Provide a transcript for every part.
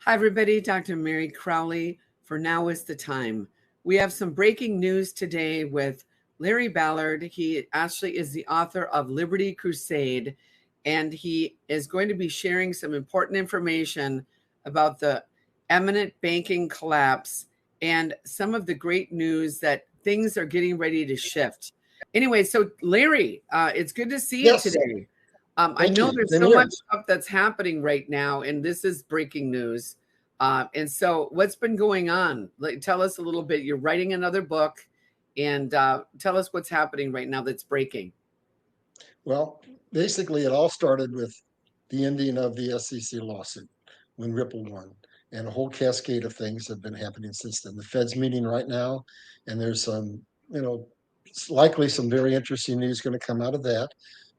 Hi, everybody. Dr. Meri Crouley for Now is the Time. We have some breaking news today with Larry Ballard. He actually is the author of Liberty Crusade, and he is going to be sharing some important information about the imminent banking collapse and some of the great news that things are getting ready to shift. Anyway, so Larry, it's good to see you today. I know there's so much stuff that's happening right now, and this is breaking news. And so what's been going on? Tell us a little bit. You're writing another book, and tell us what's happening right now that's breaking. Well, basically, it all started with the ending of the SEC lawsuit when Ripple won. And a whole cascade of things have been happening since then. The Fed's meeting right now, and there's some, likely some very interesting news going to come out of that.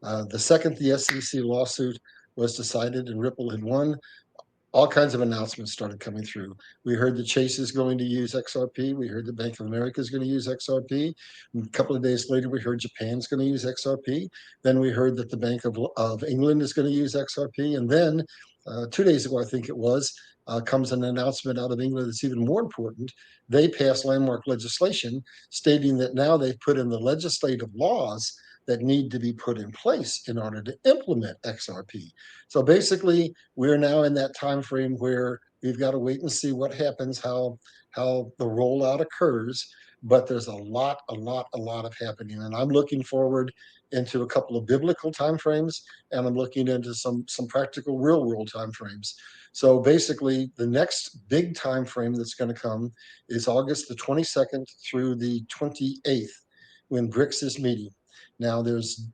The second the SEC lawsuit was decided and Ripple had won, all kinds of announcements started coming through. We heard that Chase is going to use XRP. We heard that Bank of America is going to use XRP. And a couple of days later, we heard Japan's going to use XRP. Then we heard that the Bank of England is going to use XRP. And then 2 days ago, I think it was, comes an announcement out of England that's even more important. They passed landmark legislation stating that now they've put in the legislative laws that need to be put in place in order to implement XRP. So basically, we're now in that time frame where we've got to wait and see what happens, how the rollout occurs. But there's a lot of happening, and I'm looking forward into a couple of biblical time frames, and I'm looking into some practical real world time frames. So basically, the next big time frame that's going to come is August the 22nd through the 28th, when BRICS is meeting. Now, there's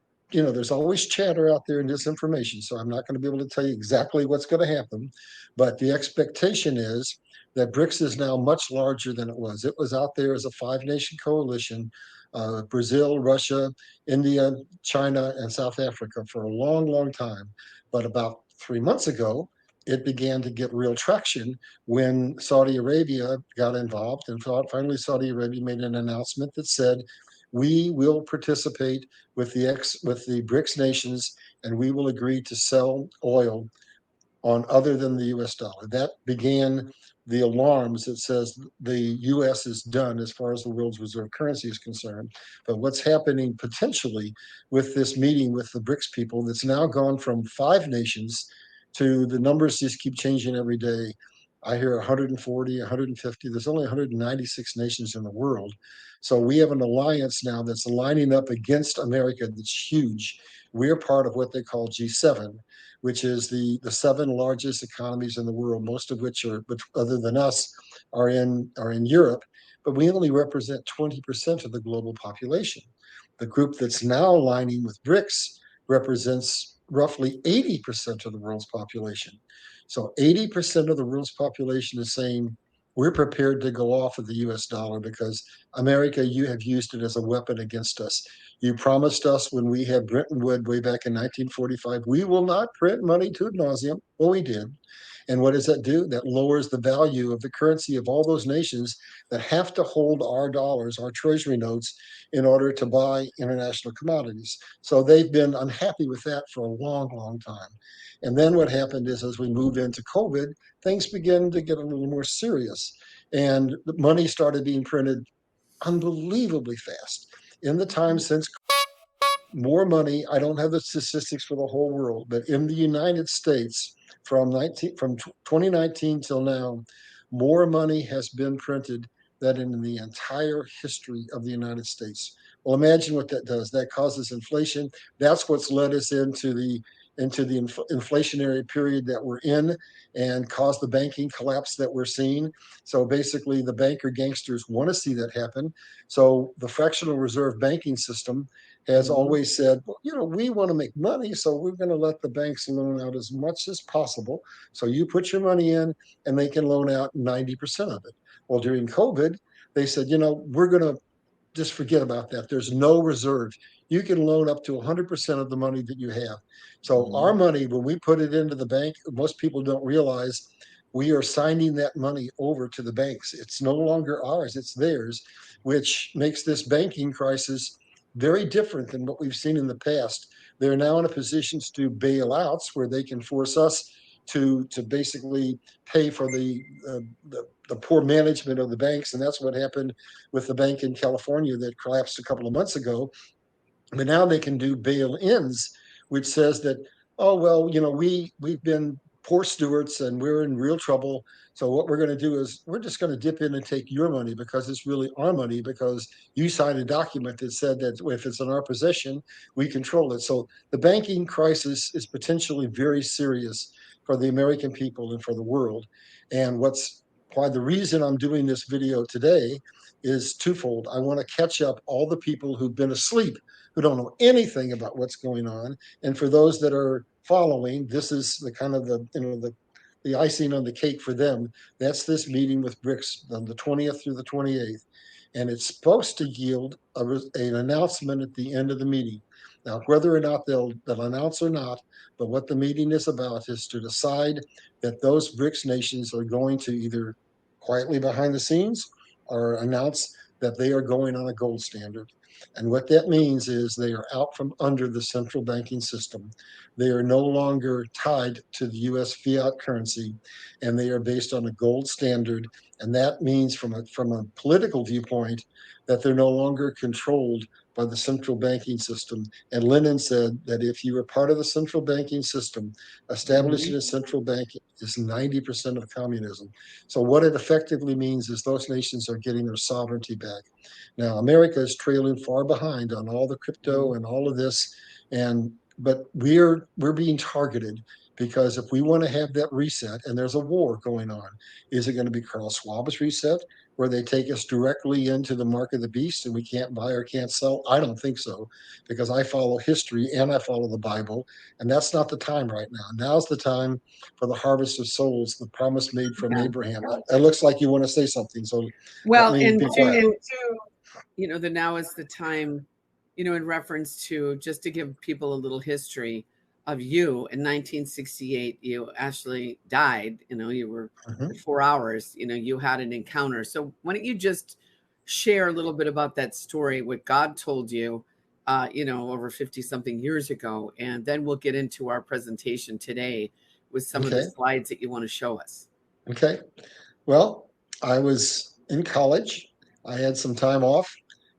always chatter out there and disinformation, so I'm not going to be able to tell you exactly what's going to happen. But the expectation is that BRICS is now much larger than it was. It was out there as a 5-nation coalition, Brazil, Russia, India, China, and South Africa for a long time. But about 3 months ago, it began to get real traction when Saudi Arabia got involved. And finally, Saudi Arabia made an announcement that said, we will participate with the BRICS nations, and we will agree to sell oil on other than the U.S. dollar. That began the alarms that says the U.S. is done as far as the world's reserve currency is concerned. But what's happening potentially with this meeting with the BRICS people that's now gone from 5 nations to the numbers just keep changing every day. I hear 140, 150. There's only 196 nations in the world. So we have an alliance now that's lining up against America that's huge. We're part of what they call G7, which is the 7 largest economies in the world, most of which are, other than us, are in Europe. But we only represent 20% of the global population. The group that's now aligning with BRICS represents roughly 80% of the world's population. So 80% of the world's population is saying, we're prepared to go off of the US dollar because America, you have used it as a weapon against us. You promised us when we had Bretton Woods way back in 1945, we will not print money ad nauseum. Well, we did. And what does that do? That lowers the value of the currency of all those nations that have to hold our dollars, our treasury notes, in order to buy international commodities. So they've been unhappy with that for a long time. And then what happened is as we moved into COVID, things began to get a little more serious. And the money started being printed unbelievably fast. In the time since more money, I don't have the statistics for the whole world, but in the United States from 2019 till now, more money has been printed than in the entire history of the United States. Well, imagine what that does. That causes inflation. That's what's led us into the inflationary period that we're in and caused the banking collapse that we're seeing. So basically, the banker gangsters want to see that happen. So the fractional reserve banking system has always said, well, we want to make money, so we're going to let the banks loan out as much as possible. So you put your money in, and they can loan out 90% of it. Well, during COVID, they said, we're going to just forget about that. There's no reserve. You can loan up to 100% of the money that you have. So our money, when we put it into the bank, most people don't realize we are signing that money over to the banks. It's no longer ours, it's theirs, which makes this banking crisis very different than what we've seen in the past. They're now in a position to do bailouts where they can force us to basically pay for the poor management of the banks. And that's what happened with the bank in California that collapsed a couple of months ago. But now they can do bail-ins, which says that, oh, well, we've been poor stewards and we're in real trouble. So what we're going to do is we're just going to dip in and take your money because it's really our money, because you signed a document that said that if it's in our possession, we control it. So the banking crisis is potentially very serious for the American people and for the world. And why the reason I'm doing this video today is twofold. I want to catch up all the people who've been asleep, who don't know anything about what's going on. And for those that are following, this is the kind of the icing on the cake for them. That's this meeting with BRICS on the 20th through the 28th. And it's supposed to yield an announcement at the end of the meeting. Now, whether or not they'll announce or not, but what the meeting is about is to decide that those BRICS nations are going to either quietly behind the scenes or announce that they are going on a gold standard. And what that means is they are out from under the central banking system. They are no longer tied to the US fiat currency, and they are based on a gold standard. And that means from a political viewpoint that they're no longer controlled by the central banking system. And Lenin said that if you were part of the central banking system, establishing a central bank is 90% of communism. So what it effectively means is those nations are getting their sovereignty back. Now, America is trailing far behind on all the crypto and all of this, but we're being targeted, because if we want to have that reset, and there's a war going on, is it going to be Carl Schwab's reset, where they take us directly into the mark of the beast and we can't buy or can't sell? I don't think so, because I follow history and I follow the Bible, and that's not the time right now. Now's the time for the harvest of souls, the promise made from Abraham. It looks like you want to say something, so well, let me and be quiet. the now is the time, in reference to, just to give people a little history of you. In 1968, you actually died. You were for 4 hours. You had an encounter. So why don't you just share a little bit about that story, what God told you, over 50 something years ago, and then we'll get into our presentation today with some of the slides that you want to show us. Okay. Well, I was in college. I had some time off,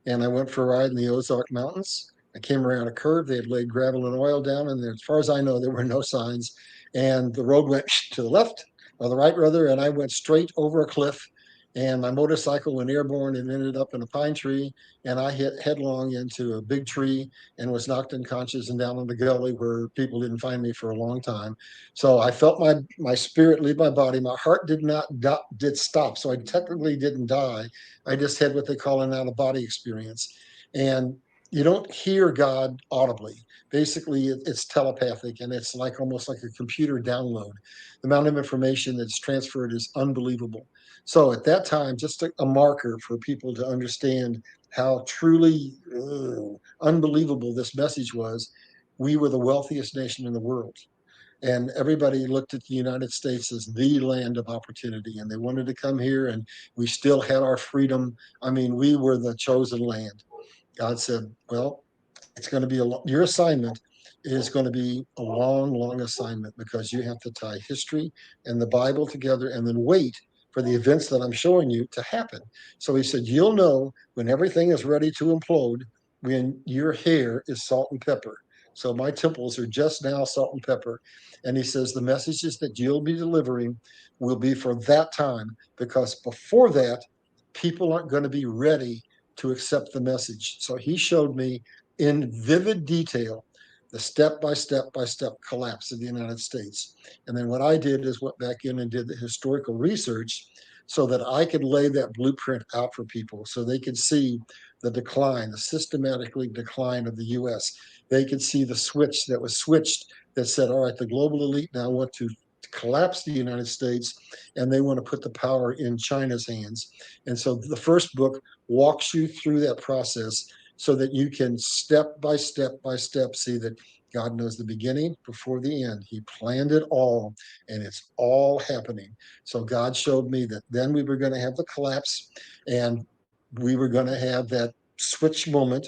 and I went for a ride in the Ozark Mountains. I came around a curve. They had laid gravel and oil down, and as far as I know, there were no signs. And the road went to the left, or the right rather, and I went straight over a cliff. And my motorcycle went airborne and ended up in a pine tree. And I hit headlong into a big tree and was knocked unconscious and down in the gully where people didn't find me for a long time. So I felt my spirit leave my body. My heart did stop. So I technically didn't die. I just had what they call an out-of-body experience. And you don't hear God audibly. Basically, it's telepathic, and it's like almost like a computer download. The amount of information that's transferred is unbelievable. So at that time, just a marker for people to understand how truly unbelievable this message was. We were the wealthiest nation in the world. And everybody looked at the United States as the land of opportunity, and they wanted to come here, and we still had our freedom. I mean, we were the chosen land. God said, well, it's going to be your assignment is going to be a long, long assignment, because you have to tie history and the Bible together and then wait for the events that I'm showing you to happen. So he said, you'll know when everything is ready to implode, when your hair is salt and pepper. So my temples are just now salt and pepper. And he says, the messages that you'll be delivering will be for that time, because before that, people aren't going to be ready to accept the message. So he showed me in vivid detail the step by step collapse of the United States. And then what I did is went back in and did the historical research so that I could lay that blueprint out for people so they could see the decline, the systematically decline of the US. They could see the switch that was switched that said, all right, the global elite now want to collapse the United States, and they want to put the power in China's hands. And so the first book walks you through that process so that you can step by step see that God knows the beginning before the end. He planned it all, and it's all happening. So God showed me that then we were going to have the collapse, and we were going to have that switch moment.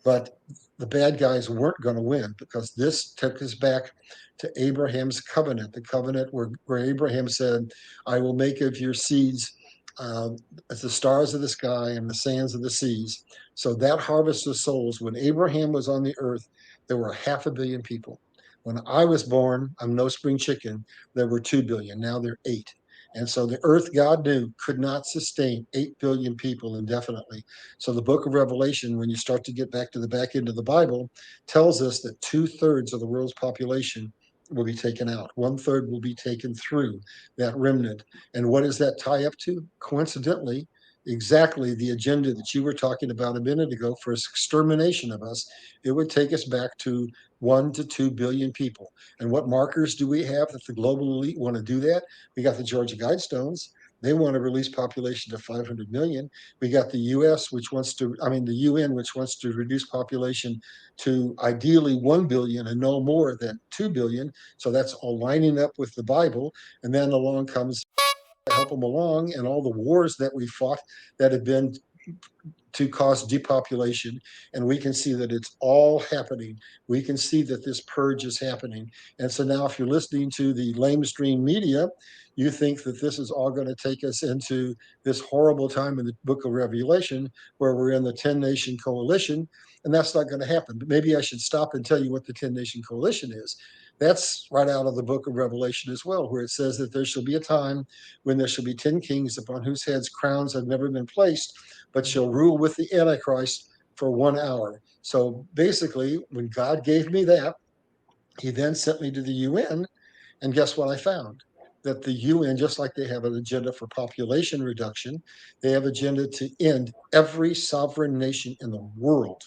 But the bad guys weren't going to win, because this took us back to Abraham's covenant, the covenant where Abraham said, I will make of your seeds as the stars of the sky and the sands of the seas. So that harvest of souls, when Abraham was on the earth, there were 500 million people. When I was born, I'm no spring chicken, there were 2 billion. Now there are 8. And so the earth, God knew, could not sustain 8 billion people indefinitely. So the book of Revelation, when you start to get back to the back end of the Bible, tells us that 2/3 of the world's population will be taken out. 1/3 will be taken through that remnant. And what does that tie up to? Coincidentally, exactly the agenda that you were talking about a minute ago for extermination of us. It would take us back to 1 to 2 billion people. And what markers do we have that the global elite want to do that? We got the Georgia Guidestones. They want to release population to 500 million. We got the US, the UN, which wants to reduce population to ideally 1 billion and no more than 2 billion. So that's all lining up with the Bible. And then along comes help them along, and all the wars that we fought that have been to cause depopulation. And we can see that it's all happening. We can see that this purge is happening. And so now, if you're listening to the lamestream media, you think that this is all going to take us into this horrible time in the book of Revelation where we're in the 10-nation coalition. And that's not going to happen. But maybe I should stop and tell you what the 10-nation coalition is. That's right out of the book of Revelation as well, where it says that there shall be a time when there shall be 10 kings upon whose heads crowns have never been placed, but shall rule with the Antichrist for 1 hour. So basically, when God gave me that, he then sent me to the UN. And guess what I found? That the UN, just like they have an agenda for population reduction, they have an agenda to end every sovereign nation in the world,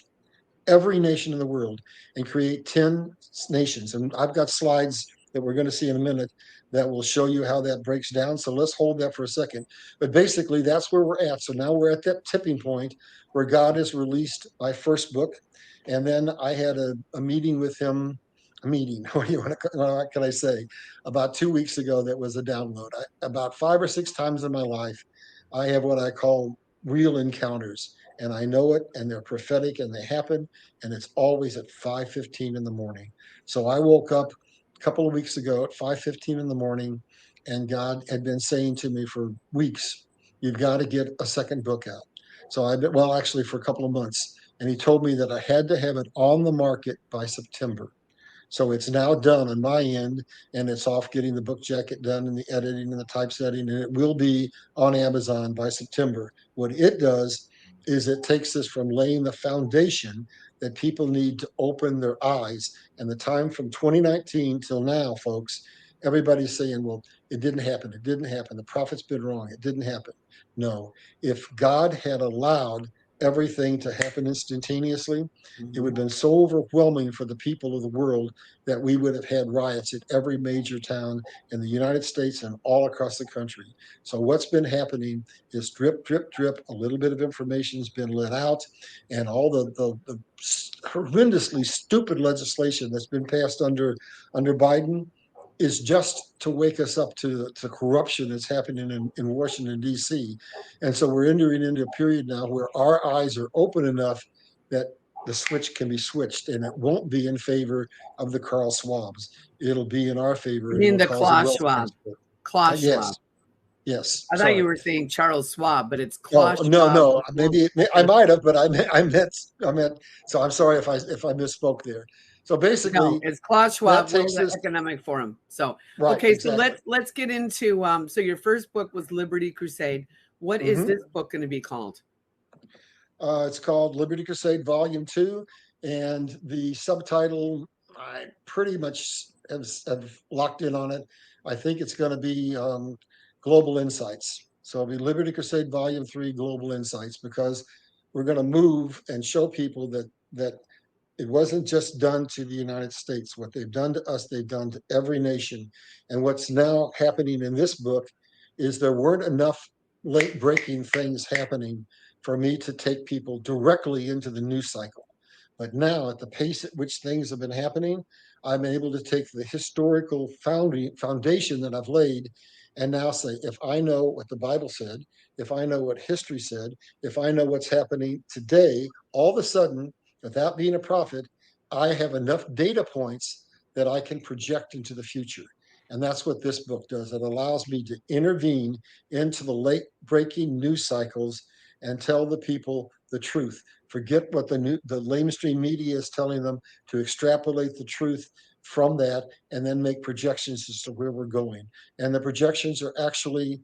every nation in the world, and create 10 nations. And I've got slides that we're going to see in a minute that will show you how that breaks down. So let's hold that for a second. But basically, that's where we're at. So now we're at that tipping point where God has released my first book. And then I had a meeting with him. A meeting, what do you want to, what can I say? About 2 weeks ago, that was a download. About 5 or 6 times in my life, I have what I call real encounters, and I know it, and they're prophetic, and they happen, and it's always at 5:15 in the morning. So I woke up a couple of weeks ago at 5:15 in the morning, and God had been saying to me for weeks, you've got to get a second book out. So actually for a couple of months, and he told me that I had to have it on the market by September. So it's now done on my end, and it's off getting the book jacket done and the editing and the typesetting, and it will be on Amazon by September. What it does is it takes us from laying the foundation that people need to open their eyes. And the time from 2019 till now, folks, everybody's saying, well, it didn't happen. It didn't happen. The prophet's been wrong. It didn't happen. No, if God had allowed everything to happen instantaneously, it would have been so overwhelming for the people of the world that we would have had riots at every major town in the United States and all across the country. So what's been happening is drip, drip, drip. A little bit of information has been let out, and all the horrendously stupid legislation that's been passed under Biden is just to wake us up to corruption that's happening in Washington, D.C. And so we're entering into a period now where our eyes are open enough that the switch can be switched, and it won't be in favor of the Carl Schwabs. It'll be in our favor. You mean It'll the cause a Klaus wealth Schwab? transfer. Klaus Yes, Schwab. yes. I thought you Sorry. were saying Charles Schwab, but it's Oh Klaus no, Schwab. no. Maybe I might have, but I meant. So I'm sorry if I misspoke there. So No, basically, it's Klaus that Schwab, takes World us Economic Forum. So right. okay, so Exactly. let's get into so your first book was Liberty Crusade. What is Mm-hmm. this book going to be called? It's called Liberty Crusade Volume 2, and the subtitle, I pretty much have locked in on it. I think it's going to be Global Insights. So it'll be Liberty Crusade Volume 3, Global Insights, because we're going to move and show people that it wasn't just done to the United States. What they've done to us, they've done to every nation. And what's now happening in this book is there weren't enough late breaking things happening for me to take people directly into the news cycle. But now, at the pace at which things have been happening, I'm able to take the historical foundation that I've laid and now say, if I know what the Bible said, if I know what history said, if I know what's happening today, all of a sudden, without being a prophet, I have enough data points that I can project into the future. And that's what this book does. It allows me to intervene into the late breaking news cycles and tell the people the truth. Forget what the mainstream media is telling them, to extrapolate the truth from that and then make projections as to where we're going. And the projections are actually,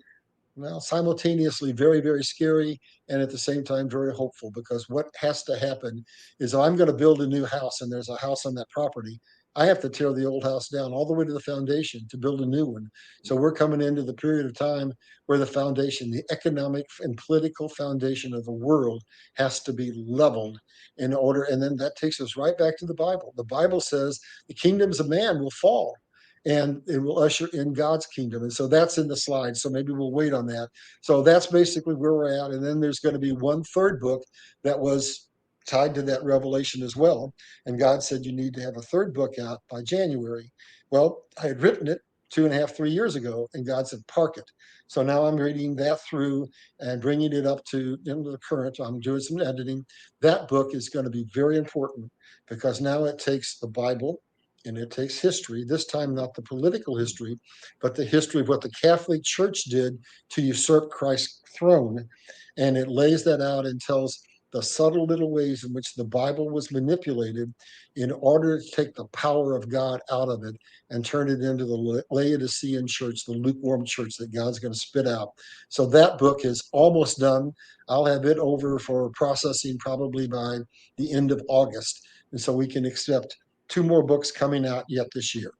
well, simultaneously very, very scary and at the same time very hopeful, because what has to happen is, if I'm going to build a new house and there's a house on that property, I have to tear the old house down all the way to the foundation to build a new one. So we're coming into the period of time where the foundation, the economic and political foundation of the world, has to be leveled in order. And then that takes us right back to the Bible. The Bible says the kingdoms of man will fall and it will usher in God's kingdom. And so that's in the slide. So maybe we'll wait on that. So that's basically where we're at. And then there's going to be one third book that was tied to that revelation as well. And God said, you need to have a third book out by January. Well, I had written it 2.5, 3 years ago, and God said, park it. So now I'm reading that through and bringing it up to into the current. I'm doing some editing. That book is going to be very important, because now it takes the Bible and it takes history, this time not the political history, but the history of what the Catholic Church did to usurp Christ's throne. And it lays that out and tells the subtle little ways in which the Bible was manipulated in order to take the power of God out of it and turn it into the Laodicean church, the lukewarm church that God's going to spit out. So that book is almost done. I'll have it over for processing probably by the end of August. And so we can accept 2 more books coming out yet this year.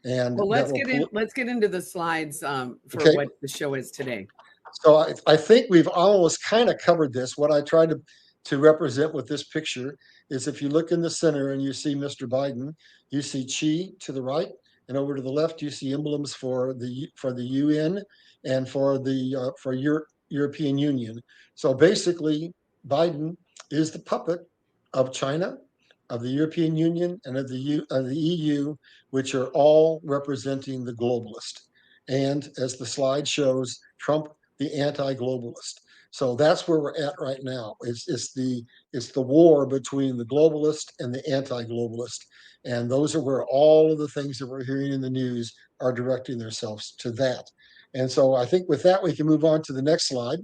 And well, let's get into the slides for okay. What the show is today. So I think we've almost kind of covered this. What I tried to represent with this picture is, if you look in the center and you see Mr. Biden, you see Xi to the right, and over to the left you see emblems for the UN and for the European Union. So basically, Biden is the puppet of China, of the European Union, and of the EU, which are all representing the globalist. And as the slide shows, Trump, the anti-globalist. So that's where we're at right now. It's the war between the globalist and the anti-globalist, and those are where all of the things that we're hearing in the news are directing themselves to that. And so I think with that we can move on to the next slide.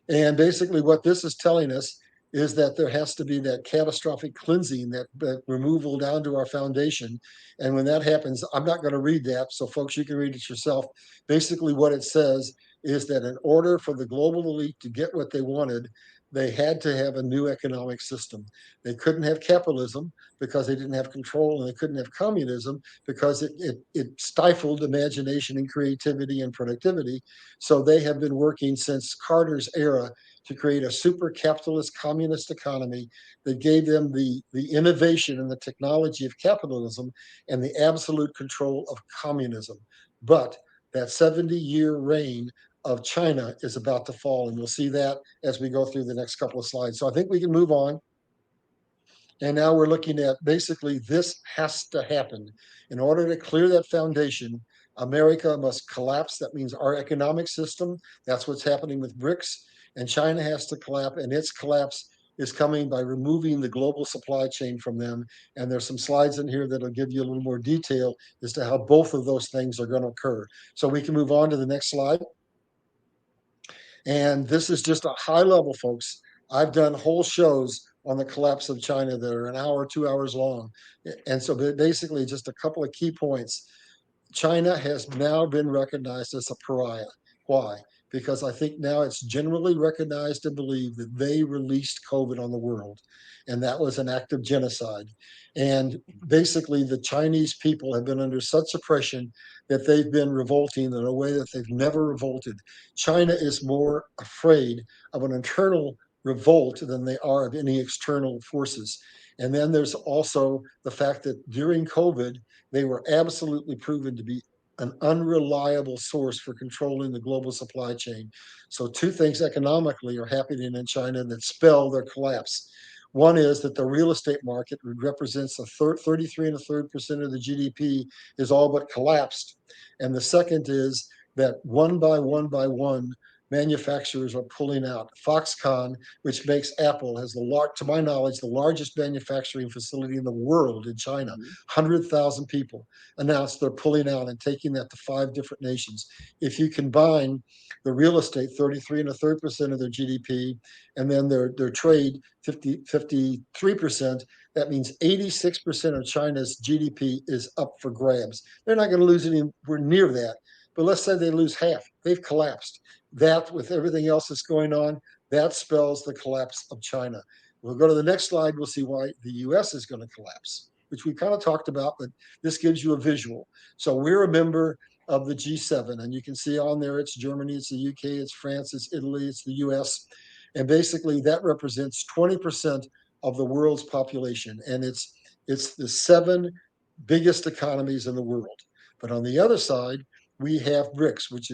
And basically what this is telling us is that there has to be that catastrophic cleansing, that removal down to our foundation. And when that happens, I'm not going to read that, so folks, you can read it yourself. Basically what it says is that in order for the global elite to get what they wanted, they had to have a new economic system. They couldn't have capitalism because they didn't have control, and they couldn't have communism because it stifled imagination and creativity and productivity. So they have been working since Carter's era to create a super capitalist communist economy that gave them the innovation and the technology of capitalism and the absolute control of communism. But that 70-year reign of China is about to fall, and we'll see that as we go through the next couple of slides. So I think we can move on. And now we're looking at, basically, this has to happen. In order to clear that foundation, America must collapse. That means our economic system. That's what's happening with BRICS. And China has to collapse, and its collapse is coming by removing the global supply chain from them. And there's some slides in here that'll give you a little more detail as to how both of those things are going to occur. So we can move on to the next slide. And this is just a high level, folks. I've done whole shows on the collapse of China that are an hour, 2 hours long. And so basically just a couple of key points. China has now been recognized as a pariah. Why? Because I think now it's generally recognized and believed that they released COVID on the world. And that was an act of genocide. And basically, the Chinese people have been under such oppression that they've been revolting in a way that they've never revolted. China is more afraid of an internal revolt than they are of any external forces. And then there's also the fact that during COVID, they were absolutely proven to be an unreliable source for controlling the global supply chain. So 2 things economically are happening in China that spell their collapse. One is that the real estate market represents 33 1/3% of the GDP is all but collapsed. And the second is that one by one, manufacturers are pulling out. Foxconn, which makes Apple, has to my knowledge, the largest manufacturing facility in the world in China. 100,000 people announced they're pulling out and taking that to 5 different nations. If you combine the real estate, 33.33% of their GDP, and then their trade, 53%, that means 86% of China's GDP is up for grabs. They're not going to lose anywhere near that. But let's say they lose half. They've collapsed. That, with everything else that's going on, that spells the collapse of China. We'll go to the next slide. We'll see why the US is going to collapse, which we kind of talked about, but this gives you a visual. So we're a member of the G7, and you can see on there it's Germany, it's the UK, it's France, it's Italy, it's the US. And basically that represents 20% of the world's population. And it's the 7 biggest economies in the world. But on the other side, we have BRICS, which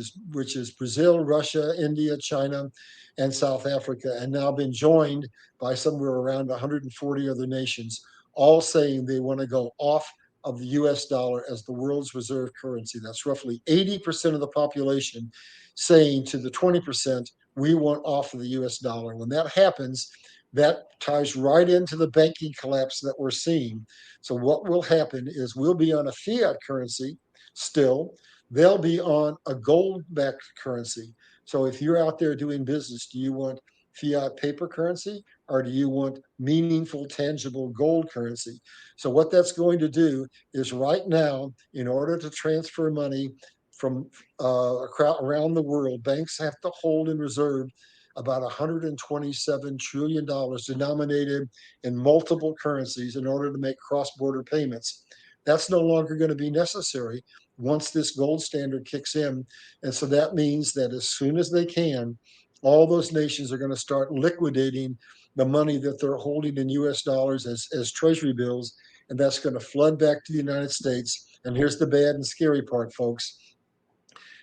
is Brazil, Russia, India, China, and South Africa, and now been joined by somewhere around 140 other nations, all saying they want to go off of the US dollar as the world's reserve currency. That's roughly 80% of the population saying to the 20%, we want off of the US dollar. When that happens, that ties right into the banking collapse that we're seeing. So what will happen is we'll be on a fiat currency still. They'll be on a gold-backed currency. So if you're out there doing business, do you want fiat paper currency or do you want meaningful, tangible gold currency? So what that's going to do is right now, in order to transfer money from around the world, banks have to hold in reserve about $127 trillion denominated in multiple currencies in order to make cross-border payments. That's no longer going to be necessary once this gold standard kicks in. And so that means that as soon as they can, all those nations are going to start liquidating the money that they're holding in US dollars as treasury bills. And that's going to flood back to the United States. And here's the bad and scary part, folks.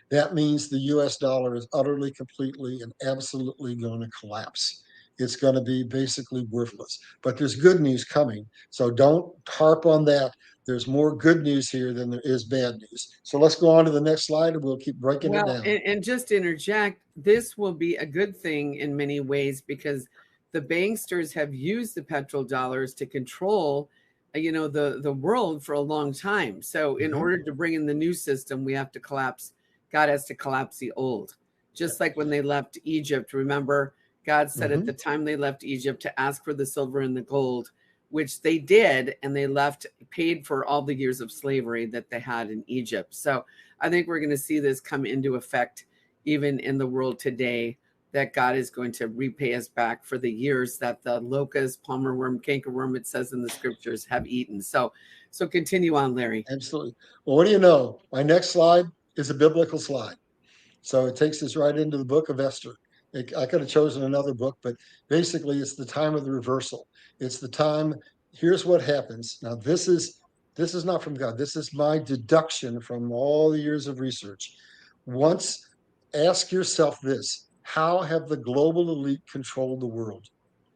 That means the US dollar is utterly, completely, and absolutely going to collapse. It's going to be basically worthless. But there's good news coming. So don't harp on that. There's more good news here than there is bad news. So let's go on to the next slide and we'll keep breaking it down. And just to interject, this will be a good thing in many ways because the banksters have used the petrodollars to control the world for a long time. So in order to bring in the new system, we have to collapse. God has to collapse the old. Just like when they left Egypt, remember, God said at the time they left Egypt to ask for the silver and the gold, which they did, and they left, paid for all the years of slavery that they had in Egypt. So I think we're going to see this come into effect even in the world today, that God is going to repay us back for the years that the locust, palmer worm, cankerworm, it says in the scriptures, have eaten. So continue on, Larry. Absolutely. Well, what do you know? My next slide is a biblical slide. So it takes us right into the book of Esther. I could have chosen another book, but basically it's the time of the reversal. It's the time. Here's what happens. Now, this is not from God. This is my deduction from all the years of research. Once, ask yourself this: how have the global elite controlled the world?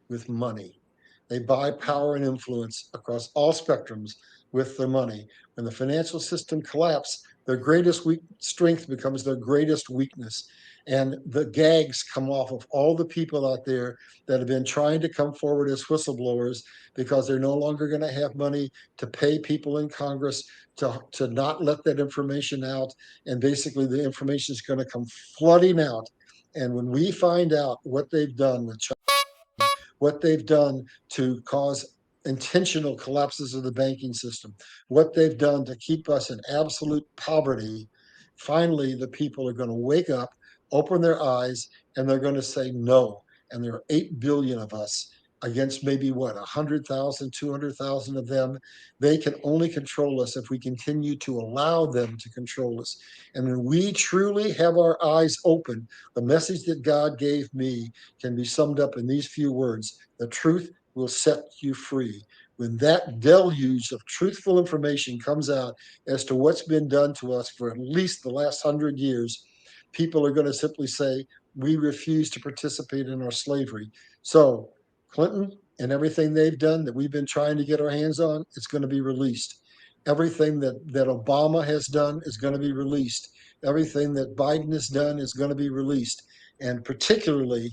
With money. They buy power and influence across all spectrums with their money. When the financial system collapses, their greatest strength becomes their greatest weakness. And the gags come off of all the people out there that have been trying to come forward as whistleblowers because they're no longer going to have money to pay people in Congress to not let that information out. And basically the information is going to come flooding out. And when we find out what they've done with China, what they've done to cause intentional collapses of the banking system, what they've done to keep us in absolute poverty, finally the people are going to wake up, open their eyes, and they're going to say no. And there are 8 billion of us against maybe 100,000, 200,000 of them. They can only control us if we continue to allow them to control us. And when we truly have our eyes open, the message that God gave me can be summed up in these few words: the truth will set you free. When that deluge of truthful information comes out as to what's been done to us for at least the last 100 years, people are going to simply say, we refuse to participate in our slavery. So Clinton and everything they've done that we've been trying to get our hands on, it's going to be released. Everything that Obama has done is going to be released. Everything that Biden has done is going to be released. And particularly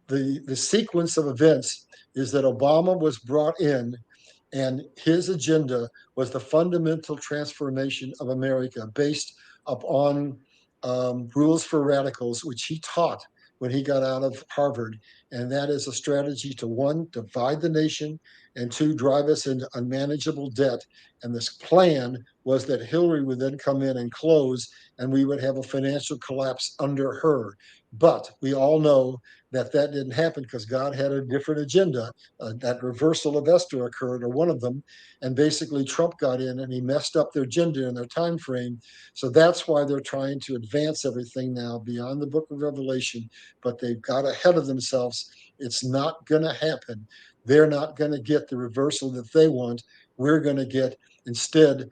the sequence of events is that Obama was brought in, and his agenda was the fundamental transformation of America based upon rules for radicals, which he taught when he got out of Harvard. And that is a strategy to, one, divide the nation, and two, drive us into unmanageable debt. And this plan was that Hillary would then come in and close, and we would have a financial collapse under her. But we all know that didn't happen because God had a different agenda. That reversal of Esther occurred, or one of them, and basically Trump got in and he messed up their agenda and their time frame. So that's why they're trying to advance everything now beyond the book of Revelation, but they've got ahead of themselves. It's not going to happen. They're not going to get the reversal that they want. We're going to get instead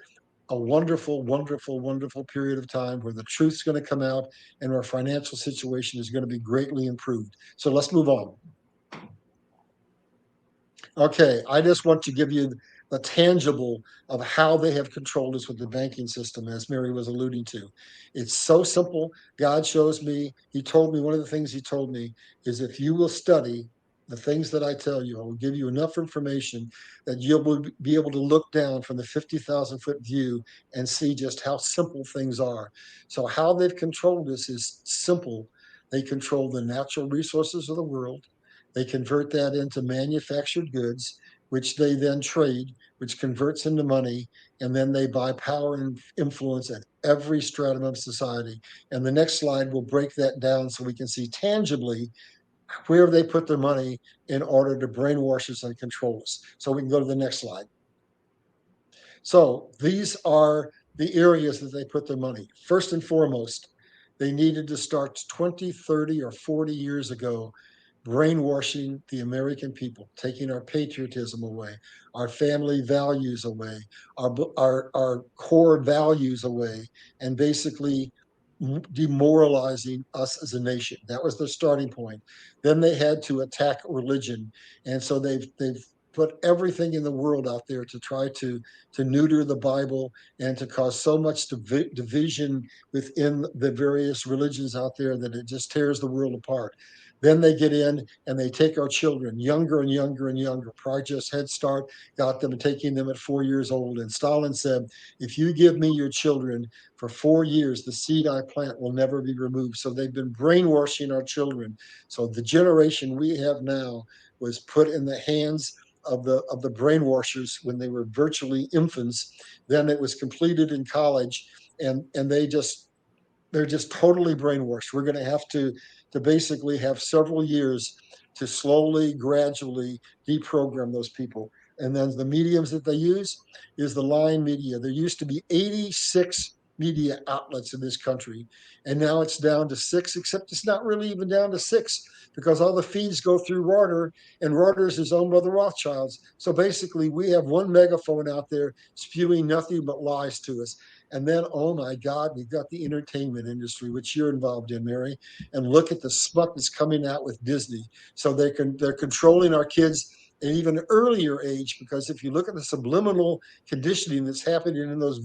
a wonderful, wonderful, wonderful period of time where the truth's going to come out and our financial situation is going to be greatly improved. So let's move on. Okay, I just want to give you the tangible of how they have controlled us with the banking system, as Meri was alluding to. It's so simple. God shows me, he told me, one of the things he told me is if you will study the things that I tell you, I will give you enough information that you'll be able to look down from the 50,000-foot view and see just how simple things are. So how they've controlled us is simple. They control the natural resources of the world. They convert that into manufactured goods, which they then trade, which converts into money, and then they buy power and influence at every stratum of society. And the next slide will break that down so we can see tangibly where they put their money in order to brainwash us and control us. So we can go to the next slide. So these are the areas that they put their money. First and foremost, they needed to start 20, 30, or 40 years ago brainwashing the American people, taking our patriotism away, our family values away, our core values away, and basically demoralizing us as a nation. That was their starting point. Then they had to attack religion, and so they've put everything in the world out there to try to neuter the Bible and to cause so much division within the various religions out there that it just tears the world apart. Then they get in and they take our children younger and younger and younger. Project Head Start got them taking them at 4 years old. And Stalin said, if you give me your children for 4 years, the seed I plant will never be removed. So they've been brainwashing our children. So the generation we have now was put in the hands of the brainwashers when they were virtually infants. Then it was completed in college, and they're just totally brainwashed. We're going to have to basically have several years to slowly, gradually deprogram those people. And then the mediums that they use is the line media. There used to be 86 media outlets in this country, and now it's down to 6, except it's not really even down to 6 because all the feeds go through Reuters, and Reuters is owned by the Rothschilds. So basically, we have one megaphone out there spewing nothing but lies to us. And then, oh my God, we've got the entertainment industry, which you're involved in, Meri. And look at the smut that's coming out with Disney. So they're controlling our kids at an even earlier age, because if you look at the subliminal conditioning that's happening in those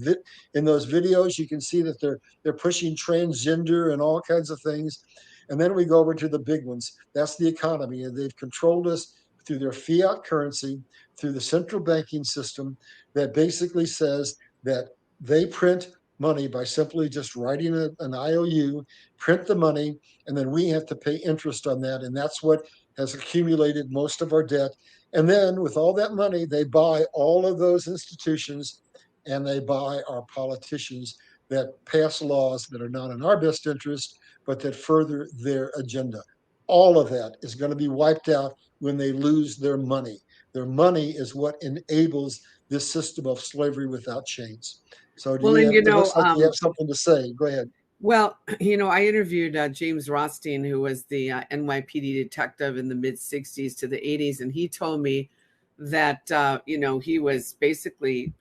videos, you can see that they're pushing transgender and all kinds of things. And then we go over to the big ones. That's the economy, and they've controlled us through their fiat currency, through the central banking system that basically says that they print money by simply just writing an IOU, print the money, and then we have to pay interest on that. And that's what has accumulated most of our debt. And then with all that money, they buy all of those institutions, and they buy our politicians that pass laws that are not in our best interest, but that further their agenda. All of that is going to be wiped out when they lose their money. Their money is what enables this system of slavery without chains. So do Well, you and have, it looks like you have something to say. Go ahead. Well, I interviewed James Rothstein, who was the NYPD detective in the mid 60s to the 80s. And he told me that, he was basically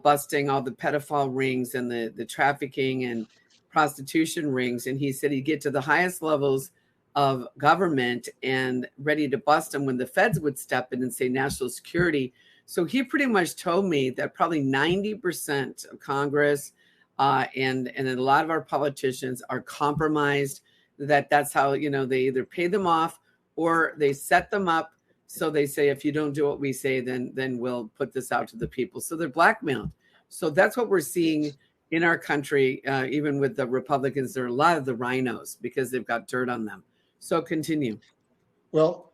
busting all the pedophile rings and the trafficking and prostitution rings. And he said he'd get to the highest levels of government and ready to bust them when the feds would step in and say national security. So he pretty much told me that probably 90% of Congress and a lot of our politicians are compromised. that's how, they either pay them off or they set them up. So they say, if you don't do what we say, then we'll put this out to the people. So they're blackmailed. So that's what we're seeing in our country, even with the Republicans. There are a lot of the rhinos because they've got dirt on them. So continue. Well,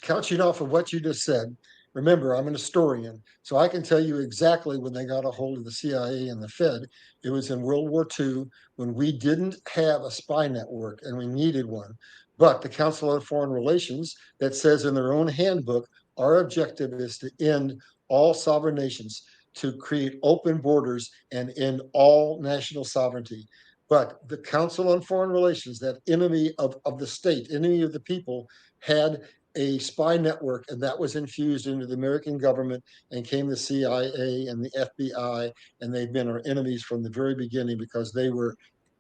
couching off of what you just said, remember, I'm an historian, so I can tell you exactly when they got a hold of the CIA and the Fed. It was in World War II when we didn't have a spy network and we needed one. But the Council on Foreign Relations, that says in their own handbook, our objective is to end all sovereign nations, to create open borders and end all national sovereignty. But the Council on Foreign Relations, that enemy of the state, enemy of the people, had a spy network, and that was infused into the American government and came the CIA and the FBI, and they've been our enemies from the very beginning because they were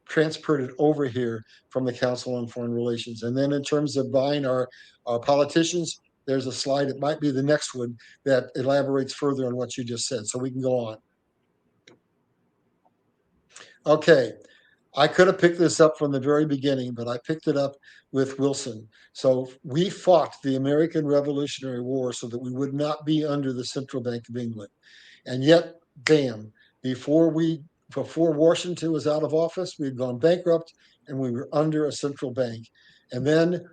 transported over here from the Council on Foreign Relations. And then in terms of buying our politicians, there's a slide, it might be the next one, that elaborates further on what you just said. So we can go on. Okay, I could have picked this up from the very beginning, but I picked it up with Wilson. So we fought the American Revolutionary War so that we would not be under the Central Bank of England. And yet, bam, before Washington was out of office, we had gone bankrupt and we were under a central bank. And then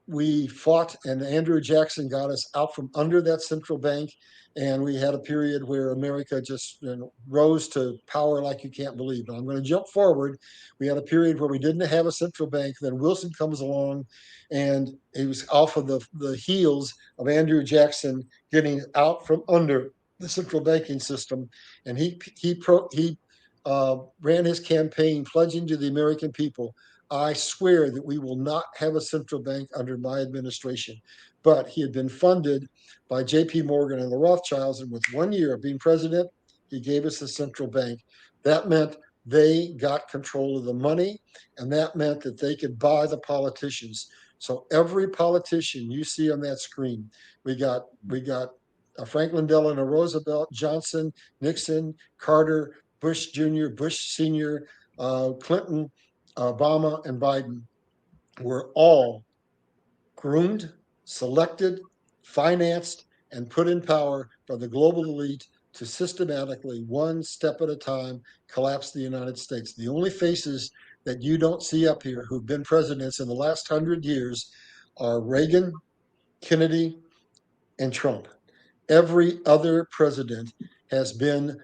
we fought, and Andrew Jackson got us out from under that central bank. And we had a period where America just rose to power like you can't believe. Now I'm going to jump forward. We had a period where we didn't have a central bank. Then Wilson comes along, and he was off of the heels of Andrew Jackson getting out from under the central banking system, and he ran his campaign pledging to the American people, I swear that we will not have a central bank under my administration. But he had been funded by J.P. Morgan and the Rothschilds, and with 1 year of being president, he gave us a central bank. That meant they got control of the money, and that meant that they could buy the politicians. So every politician you see on that screen, we got Franklin Delano Roosevelt, Johnson, Nixon, Carter, Bush Jr., Bush Sr., Clinton, Obama, and Biden were all groomed, selected, financed, and put in power by the global elite to systematically, one step at a time, collapse the United States. The only faces that you don't see up here who've been presidents in the last 100 years are Reagan, Kennedy, and Trump. Every other president has been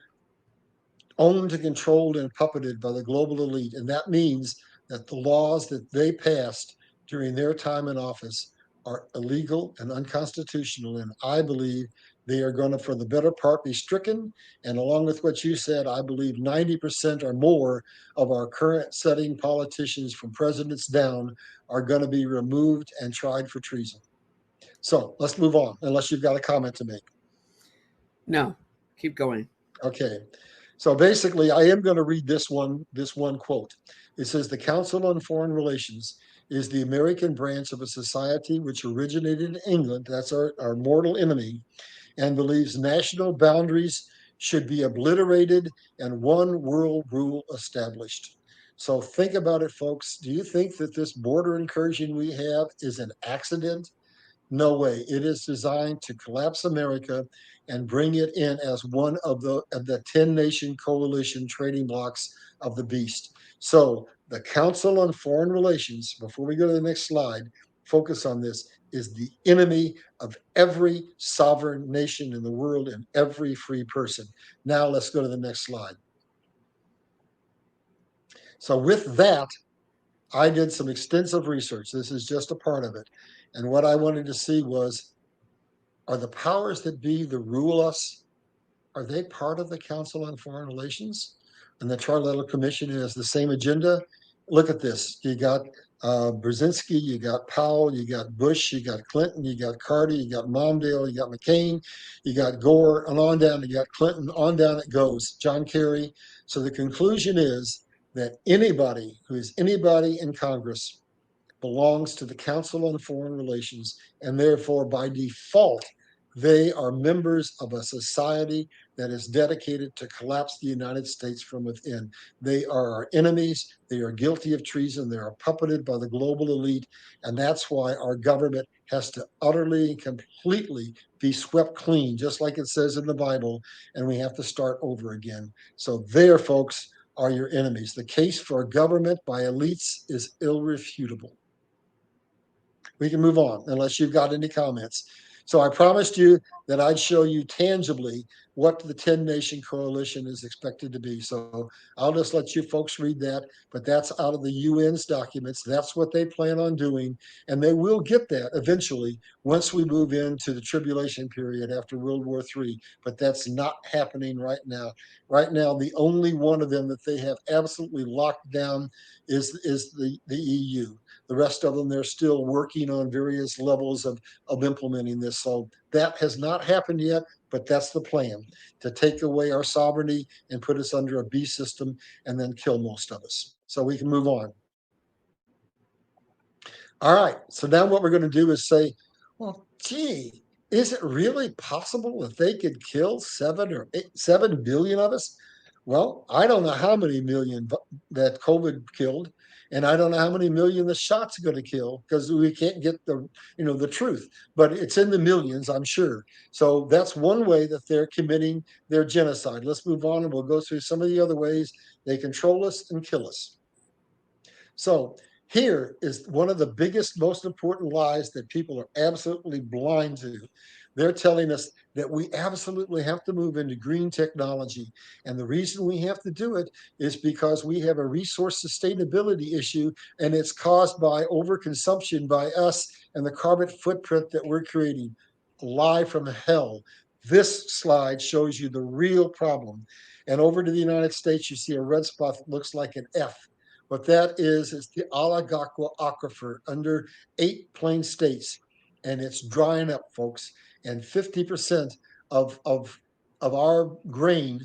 owned and controlled and puppeted by the global elite. And that means that the laws that they passed during their time in office are illegal and unconstitutional. And I believe they are going to, for the better part, be stricken. And along with what you said, I believe 90% or more of our current setting politicians from presidents down are going to be removed and tried for treason. So let's move on, unless you've got a comment to make. No, keep going. Okay. So basically, I am going to read this one quote. It says, the Council on Foreign Relations is the American branch of a society which originated in England, that's our mortal enemy, and believes national boundaries should be obliterated and one world rule established. So think about it, folks. Do you think that this border incursion we have is an accident? No way. It is designed to collapse America and bring it in as one of the 10-nation coalition trading blocks of the beast. So the Council on Foreign Relations, before we go to the next slide, focus on this, is the enemy of every sovereign nation in the world and every free person. Now let's go to the next slide. So with that, I did some extensive research. This is just a part of it. And what I wanted to see was, are the powers that be that rule us, are they part of the Council on Foreign Relations? And the Trilateral Commission has the same agenda. Look at this. You got Brzezinski, you got Powell, you got Bush, you got Clinton, you got Carter, you got Mondale, you got McCain, you got Gore, and on down, you got Clinton, on down it goes, John Kerry. So the conclusion is that anybody who is anybody in Congress belongs to the Council on Foreign Relations, and therefore by default, they are members of a society that is dedicated to collapse the United States from within. They are our enemies. They are guilty of treason. They are puppeted by the global elite. And that's why our government has to utterly and completely be swept clean, just like it says in the Bible. And we have to start over again. So there, folks, are your enemies. The case for government by elites is irrefutable. We can move on unless you've got any comments. So I promised you that I'd show you tangibly what the 10-nation coalition is expected to be. So I'll just let you folks read that, but that's out of the UN's documents. That's what they plan on doing, and they will get that eventually once we move into the tribulation period after World War III, but that's not happening right now. Right now, the only one of them that they have absolutely locked down is the EU. The rest of them, they're still working on various levels of implementing this. So that has not happened yet, but that's the plan, to take away our sovereignty and put us under a beast system and then kill most of us. So we can move on. All right. So now what we're going to do is say, well, gee, is it really possible that they could kill 7 billion of us? Well, I don't know how many million that COVID killed, and I don't know how many million the shot's going to kill because we can't get the truth. But it's in the millions, I'm sure. So that's one way that they're committing their genocide. Let's move on, and we'll go through some of the other ways they control us and kill us. So here is one of the biggest, most important lies that people are absolutely blind to. They're telling us that we absolutely have to move into green technology. And the reason we have to do it is because we have a resource sustainability issue, and it's caused by overconsumption by us and the carbon footprint that we're creating. Lie from hell. This slide shows you the real problem. And over to the United States, you see a red spot that looks like an F. What that is the Alagaqua Aquifer under 8 plain states, and it's drying up, folks. And 50% of our grain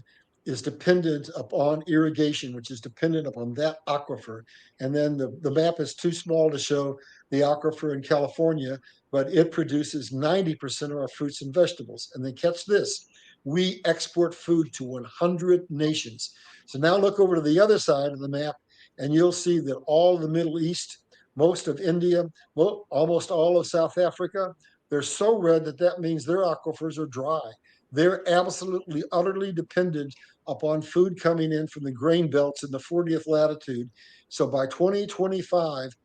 is dependent upon irrigation, which is dependent upon that aquifer. And then the map is too small to show the aquifer in California, but it produces 90% of our fruits and vegetables. And then catch this, we export food to 100 nations. So now look over to the other side of the map, and you'll see that all of the Middle East, most of India, well, almost all of South Africa, they're so red that means their aquifers are dry. They're absolutely, utterly dependent upon food coming in from the grain belts in the 40th latitude. So by 2025,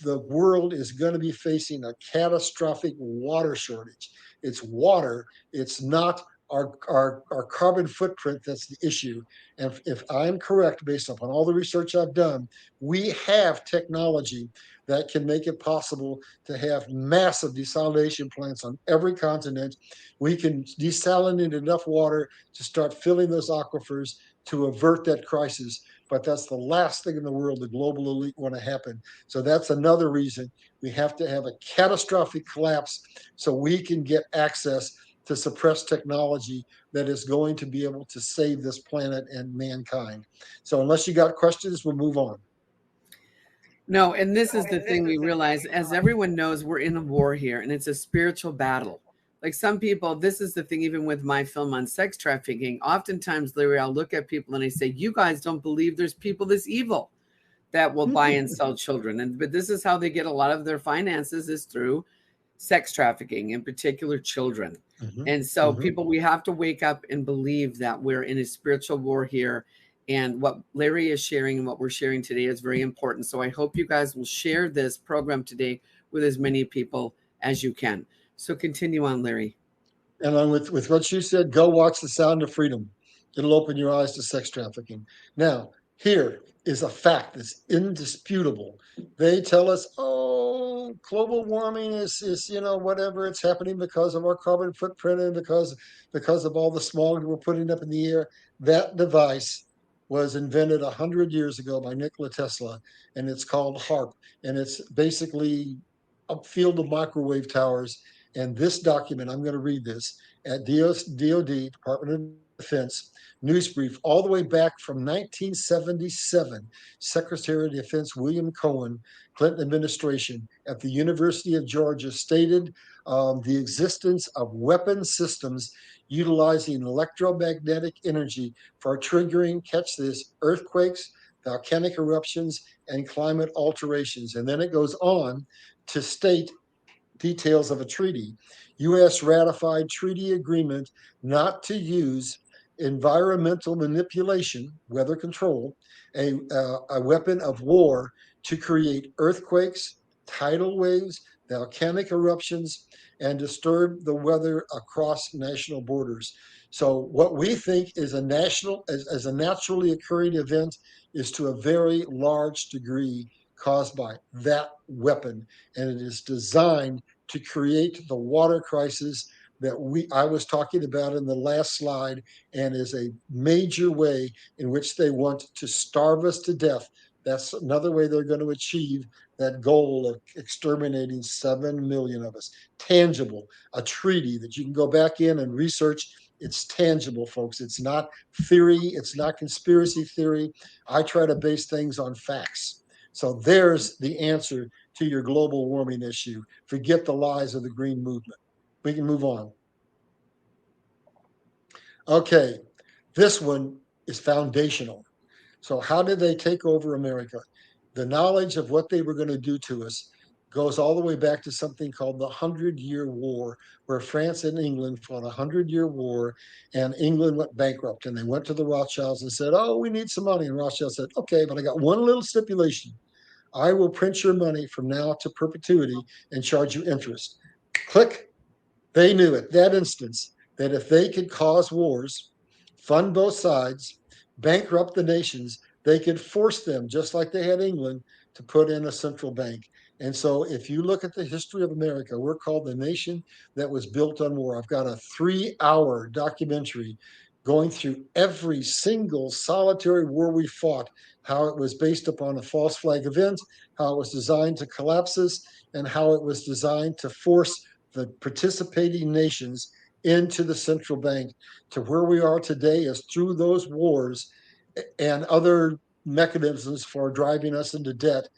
the world is going to be facing a catastrophic water shortage. It's water, it's not our carbon footprint that's the issue. And if I'm correct, based upon all the research I've done, we have technology that can make it possible to have massive desalination plants on every continent. We can desalinate enough water to start filling those aquifers to avert that crisis. But that's the last thing in the world the global elite want to happen. So that's another reason we have to have a catastrophic collapse so we can get access to suppress technology that is going to be able to save this planet and mankind. So unless you got questions, we'll move on. No, and this is the thing we realize, as everyone knows, we're in a war here, and it's a spiritual battle. Like some people, this is the thing, even with my film on sex trafficking, oftentimes, Larry, I'll look at people and I say, you guys don't believe there's people this evil that will buy and sell children. But this is how they get a lot of their finances, is through sex trafficking, in particular children. And so people, we have to wake up and believe that we're in a spiritual war here. And what Larry is sharing and what we're sharing today is very important. So I hope you guys will share this program today with as many people as you can. So continue on, Larry. And with what you said, go watch The Sound of Freedom. It'll open your eyes to sex trafficking. Now, here is a fact that's indisputable. They tell us, oh, global warming is whatever, it's happening because of our carbon footprint and because of all the smog we're putting up in the air. That device was invented 100 years ago by Nikola Tesla, and it's called HARP. And it's basically a field of microwave towers. And this document, I'm going to read this, at DOD, Department of Defense news brief all the way back from 1977. Secretary of Defense William Cohen, Clinton administration at the University of Georgia, stated the existence of weapon systems utilizing electromagnetic energy for triggering, catch this, earthquakes, volcanic eruptions, and climate alterations. And then it goes on to state details of a treaty. U.S. ratified treaty agreement not to use environmental manipulation, weather control, a weapon of war to create earthquakes, tidal waves, volcanic eruptions, and disturb the weather across national borders. So what we think is a national, as a naturally occurring event, is to a very large degree caused by that weapon, and it is designed to create the water crisis that I was talking about in the last slide, and is a major way in which they want to starve us to death. That's another way they're going to achieve that goal of exterminating 7 million of us. Tangible, a treaty that you can go back in and research. It's tangible, folks. It's not theory. It's not conspiracy theory. I try to base things on facts. So there's the answer to your global warming issue. Forget the lies of the green movement. We can move on. Okay, this one is foundational. So how did they take over America? The knowledge of what they were going to do to us goes all the way back to something called the 100-Year War, where France and England fought a 100-year war, and England went bankrupt. And they went to the Rothschilds and said, oh, we need some money. And Rothschild said, okay, but I got one little stipulation. I will print your money from now to perpetuity and charge you interest. Click. They knew at that instance that if they could cause wars, fund both sides, bankrupt the nations, they could force them, just like they had England, to put in a central bank. And so if you look at the history of America, we're called the nation that was built on war. I've got a 3-hour documentary going through every single solitary war we fought, how it was based upon a false flag event, how it was designed to collapse us, and how it was designed to force the participating nations into the central bank. To where we are today is through those wars and other mechanisms for driving us into debt.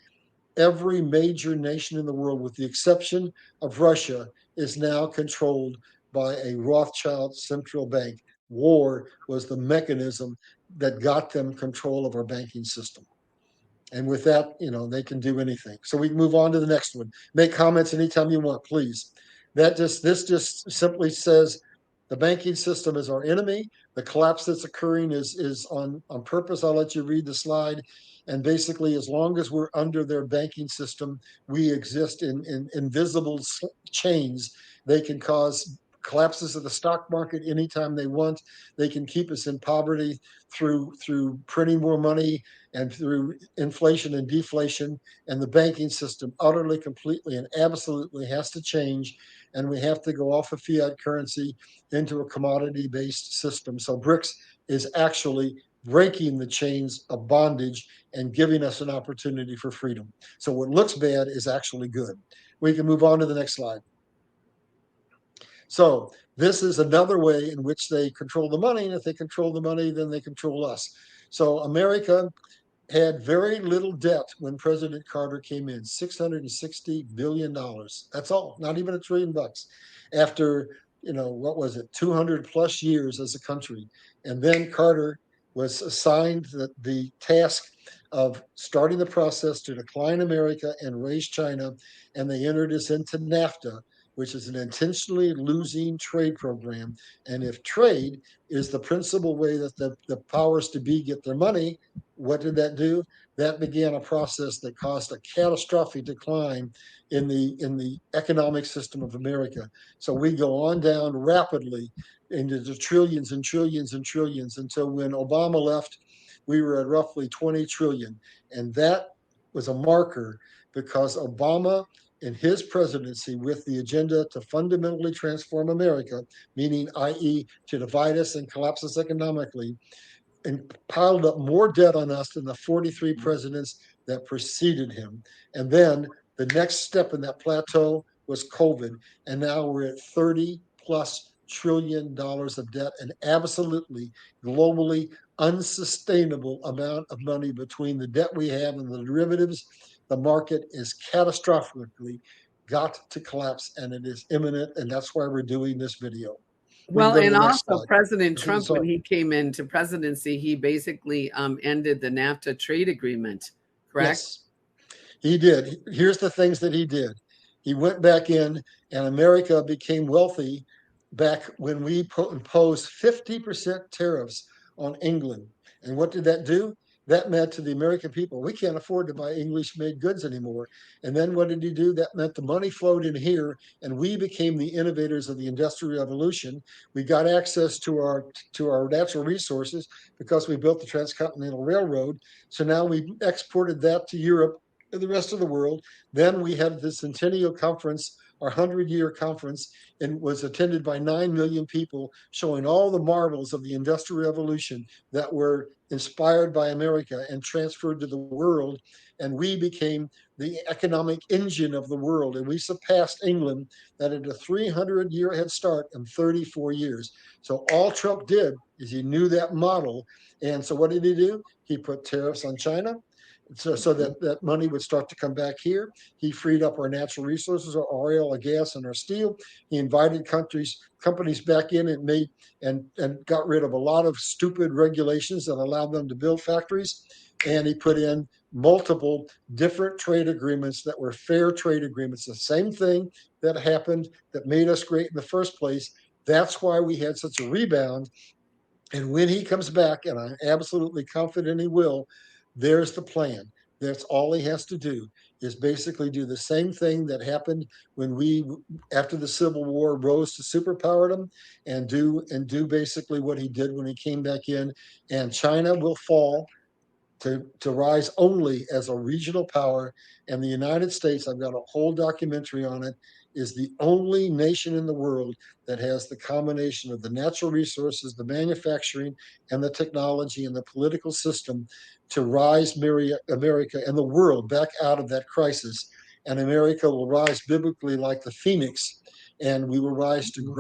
Every major nation in the world, with the exception of Russia, is now controlled by a Rothschild central bank. War was the mechanism that got them control of our banking system. And with that, they can do anything. So we can move on to the next one. Make comments anytime you want, please. This just simply says the banking system is our enemy. The collapse that's occurring is on purpose. I'll let you read the slide. And basically, as long as we're under their banking system, we exist in invisible chains. They can cause collapses of the stock market anytime they want. They can keep us in poverty through printing more money and through inflation and deflation. And the banking system utterly, completely, and absolutely has to change. And we have to go off of fiat currency into a commodity-based system. So BRICS is actually breaking the chains of bondage and giving us an opportunity for freedom. So what looks bad is actually good. We can move on to the next slide. So this is another way in which they control the money. And if they control the money, then they control us. So America had very little debt when President Carter came in, $660 billion. That's all, not even $1 trillion. After, 200 plus years as a country. And then Carter was assigned the task of starting the process to decline America and raise China. And they entered us into NAFTA, which is an intentionally losing trade program. And if trade is the principal way that the powers to be get their money, what did that do? That began a process that caused a catastrophic decline in the economic system of America. So we go on down rapidly into the trillions and trillions and trillions until when Obama left, we were at roughly 20 trillion. And that was a marker because Obama in his presidency, with the agenda to fundamentally transform America, meaning, i.e., to divide us and collapse us economically, and piled up more debt on us than the 43 presidents that preceded him. And then the next step in that plateau was COVID. And now we're at 30 plus trillion of debt, an absolutely globally unsustainable amount of money between the debt we have and the derivatives. The market is catastrophically got to collapse, and it is imminent, and that's why we're doing this video. We can Well, go to and the next also slide. President Trump, when Sorry. he came into presidency, he basically ended the NAFTA trade agreement, correct? Yes, he did. Here's the things that he did. He went back in, and America became wealthy back when we imposed 50% tariffs on England. And what did that do? That meant to the American people, we can't afford to buy English made goods anymore. And then what did he do? That meant the money flowed in here, and we became the innovators of the Industrial Revolution. We got access to our natural resources because we built the Transcontinental Railroad. So now we exported that to Europe and the rest of the world. Then we had the Centennial Conference, our 100-year conference, and was attended by 9 million people, showing all the marvels of the Industrial Revolution that were inspired by America and transferred to the world. And we became the economic engine of the world. And we surpassed England that had a 300-year head start in 34 years. So all Trump did is he knew that model. And so what did he do? He put tariffs on China, so that money would start to come back here. He freed up our natural resources, our oil, our gas, and our steel. He invited companies back in and made and got rid of a lot of stupid regulations that allowed them to build factories. And he put in multiple different trade agreements that were fair trade agreements. The same thing that happened that made us great in the first place. That's why we had such a rebound. And when he comes back, and I'm absolutely confident he will, there's the plan. That's all he has to do, is basically do the same thing that happened when we, after the Civil War, rose to superpowerdom, and do basically what he did when he came back in. And China will fall to rise only as a regional power. And the United States, I've got a whole documentary on it, is the only nation in the world that has the combination of the natural resources, the manufacturing, and the technology and the political system to rise America and the world back out of that crisis. And America will rise biblically like the phoenix, and we will rise to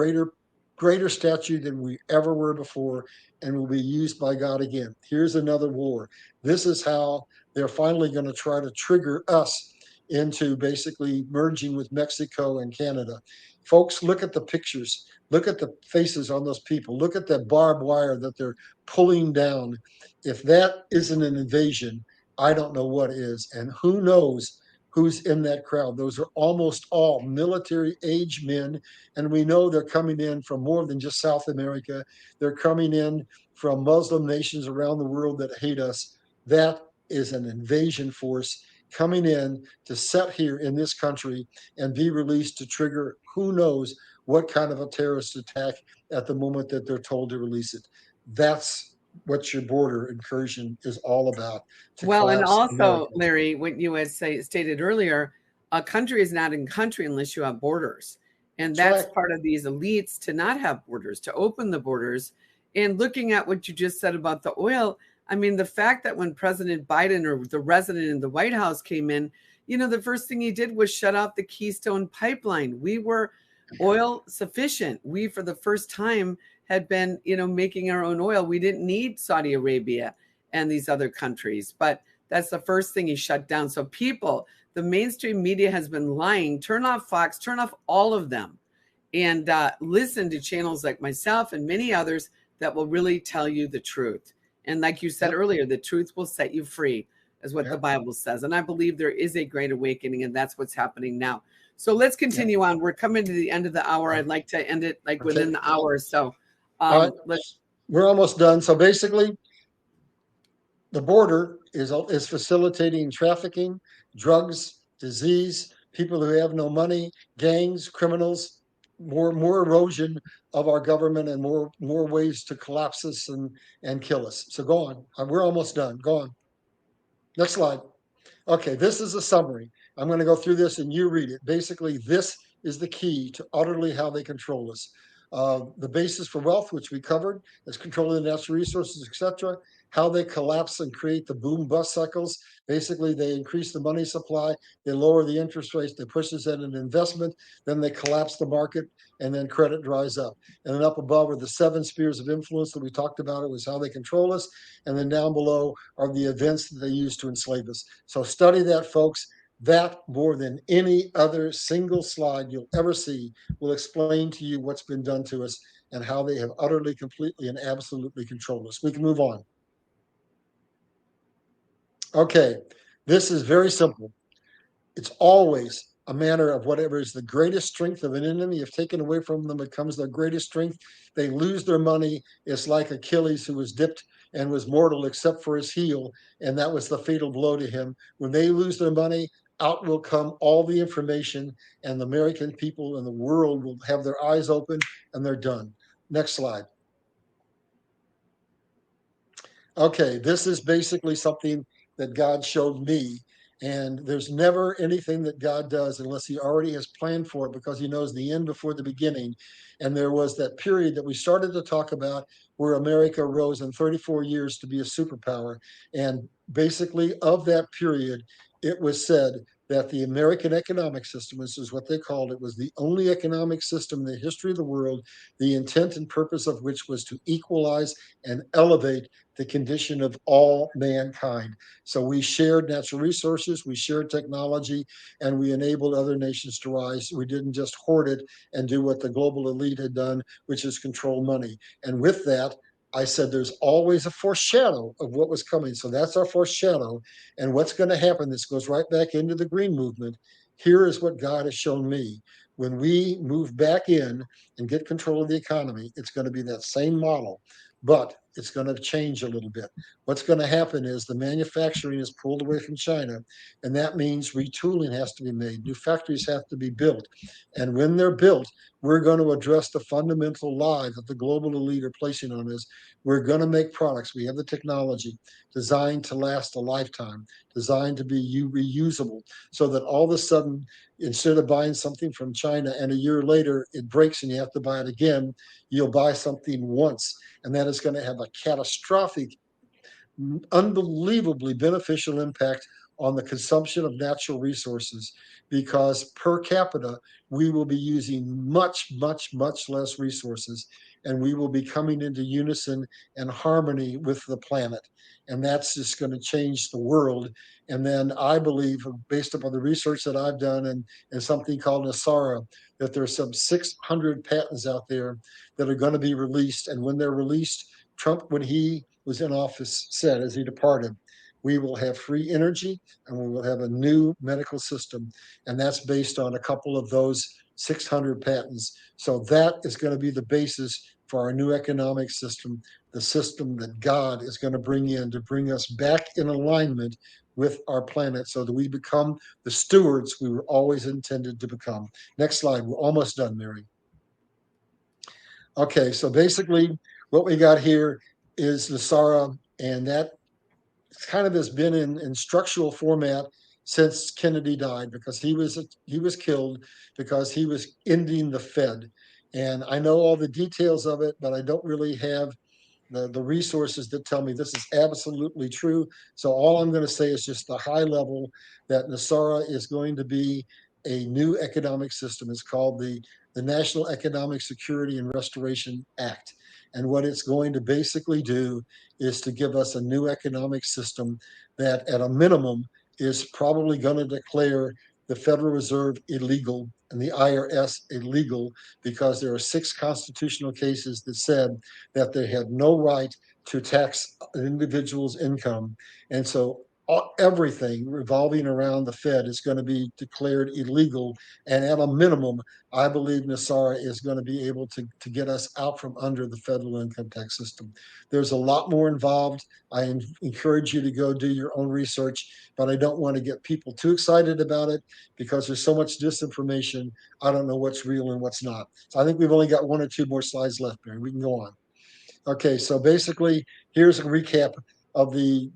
greater stature than we ever were before, and will be used by God again. Here's another war. This is how they're finally going to try to trigger us into basically merging with Mexico and Canada. Folks, look at the pictures. Look at the faces on those people. Look at that barbed wire that they're pulling down. If that isn't an invasion, I don't know what is. And who knows who's in that crowd? Those are almost all military age men. And we know they're coming in from more than just South America. They're coming in from Muslim nations around the world that hate us. That is an invasion force coming in to set here in this country and be released to trigger who knows what kind of a terrorist attack at the moment that they're told to release it. That's what your border incursion is all about, to Well, and collapse also, America. Larry, what you had stated earlier, a country is not a country unless you have borders. And That's that's right. part of these elites to not have borders, to open the borders. And looking at what you just said about the oil, I mean, the fact that when President Biden or the resident in the White House came in, the first thing he did was shut off the Keystone pipeline. We were oil sufficient. We, for the first time, had been, making our own oil. We didn't need Saudi Arabia and these other countries. But that's the first thing he shut down. So people, the mainstream media has been lying. Turn off Fox, turn off all of them, and listen to channels like myself and many others that will really tell you the truth. And like you said earlier, the truth will set you free, is what the Bible says. And I believe there is a great awakening, and that's what's happening now. So let's continue on. We're coming to the end of the hour. I'd like to end it within the hour. So we're almost done. So basically, the border is facilitating trafficking, drugs, disease, people who have no money, gangs, criminals, more erosion of our government, and more ways to collapse us and kill us. So go on. We're almost done. Go on. Next slide. Okay, this is a summary. I'm going to go through this and you read it. Basically, this is the key to utterly how they control us. The basis for wealth, which we covered, is controlling the natural resources, etc. how they collapse and create the boom bust cycles. Basically, they increase the money supply, they lower the interest rates, they push us in an investment, then they collapse the market, and then credit dries up. And then up above are the 7 spheres of influence that we talked about. It was how they control us. And then down below are the events that they use to enslave us. So study that, folks. That, more than any other single slide you'll ever see, will explain to you what's been done to us and how they have utterly, completely, and absolutely controlled us. We can move on. Okay, this is very simple. It's always a matter of whatever is the greatest strength of an enemy. If taken away from them becomes their greatest strength, they lose their money. It's like Achilles, who was dipped and was mortal except for his heel, and that was the fatal blow to him. When they lose their money, out will come all the information, and the American people and the world will have their eyes open, and they're done. Next slide. Okay, this is basically something that God showed me. And there's never anything that God does unless he already has planned for it, because he knows the end before the beginning. And there was that period that we started to talk about where America rose in 34 years to be a superpower. And basically, of that period, it was said that the American economic system, this is what they called it, was the only economic system in the history of the world, the intent and purpose of which was to equalize and elevate the condition of all mankind. So we shared natural resources, we shared technology, and we enabled other nations to rise. We didn't just hoard it and do what the global elite had done, which is control money. And with that, I said there's always a foreshadow of what was coming. So that's our foreshadow. And what's going to happen, this goes right back into the green movement. Here is what God has shown me. When we move back in and get control of the economy, it's going to be that same model, but it's going to change a little bit. What's going to happen is the manufacturing is pulled away from China, and that means retooling has to be made. New factories have to be built. And when they're built, we're going to address the fundamental lie that the global elite are placing on us. We're going to make products. We have the technology designed to last a lifetime, designed to be reusable, so that all of a sudden, instead of buying something from China and a year later it breaks and you have to buy it again, you'll buy something once. And that is going to have a catastrophic, unbelievably beneficial impact on the consumption of natural resources, because per capita, we will be using much, much, much less resources, and we will be coming into unison and harmony with the planet. And that's just going to change the world. And then I believe, based upon the research that I've done and something called NESARA, that there's some 600 patents out there that are going to be released. And when they're released, Trump, when he was in office, said as he departed, we will have free energy and we will have a new medical system. And that's based on a couple of those 600 patents. So that is going to be the basis for our new economic system, the system that God is going to bring in to bring us back in alignment with our planet so that we become the stewards we were always intended to become. Next slide. We're almost done, Meri. Okay, so basically what we got here is NESARA, and that kind of has been in structural format since Kennedy died, because he was killed because he was ending the Fed. And I know all the details of it, but I don't really have the resources that tell me this is absolutely true. So all I'm going to say is just the high level that NESARA is going to be a new economic system. It's called the National Economic Security and Restoration Act. And what it's going to basically do is to give us a new economic system that, at a minimum, is probably going to declare the Federal Reserve illegal and the IRS illegal, because there are 6 constitutional cases that said that they had no right to tax an individual's income. And so everything revolving around the Fed is going to be declared illegal. And at a minimum, I believe NESARA is going to be able to get us out from under the federal income tax system. There's a lot more involved. I encourage you to go do your own research, but I don't want to get people too excited about it because there's so much disinformation. I don't know what's real and what's not. So I think we've only got 1 or 2 more slides left, Meri. We can go on. Okay, so basically, here's a recap of the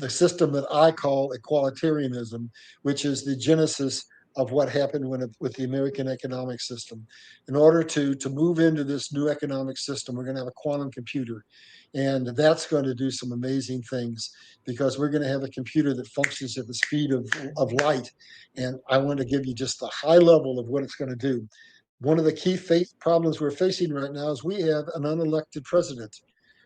system that I call equalitarianism, which is the genesis of what happened with the American economic system. In order to move into this new economic system, we're going to have a quantum computer. And that's going to do some amazing things, because we're going to have a computer that functions at the speed of light. And I want to give you just the high level of what it's going to do. One of the key problems we're facing right now is we have an unelected president.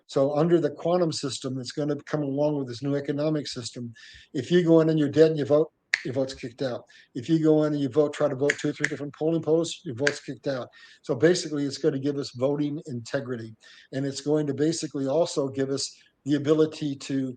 So under the quantum system that's going to come along with this new economic system, if you go in and you're dead and you vote, your vote's kicked out. If you go in and you try to vote 2 or 3 different polling posts, your vote's kicked out. So basically, it's going to give us voting integrity, and it's going to basically also give us the ability to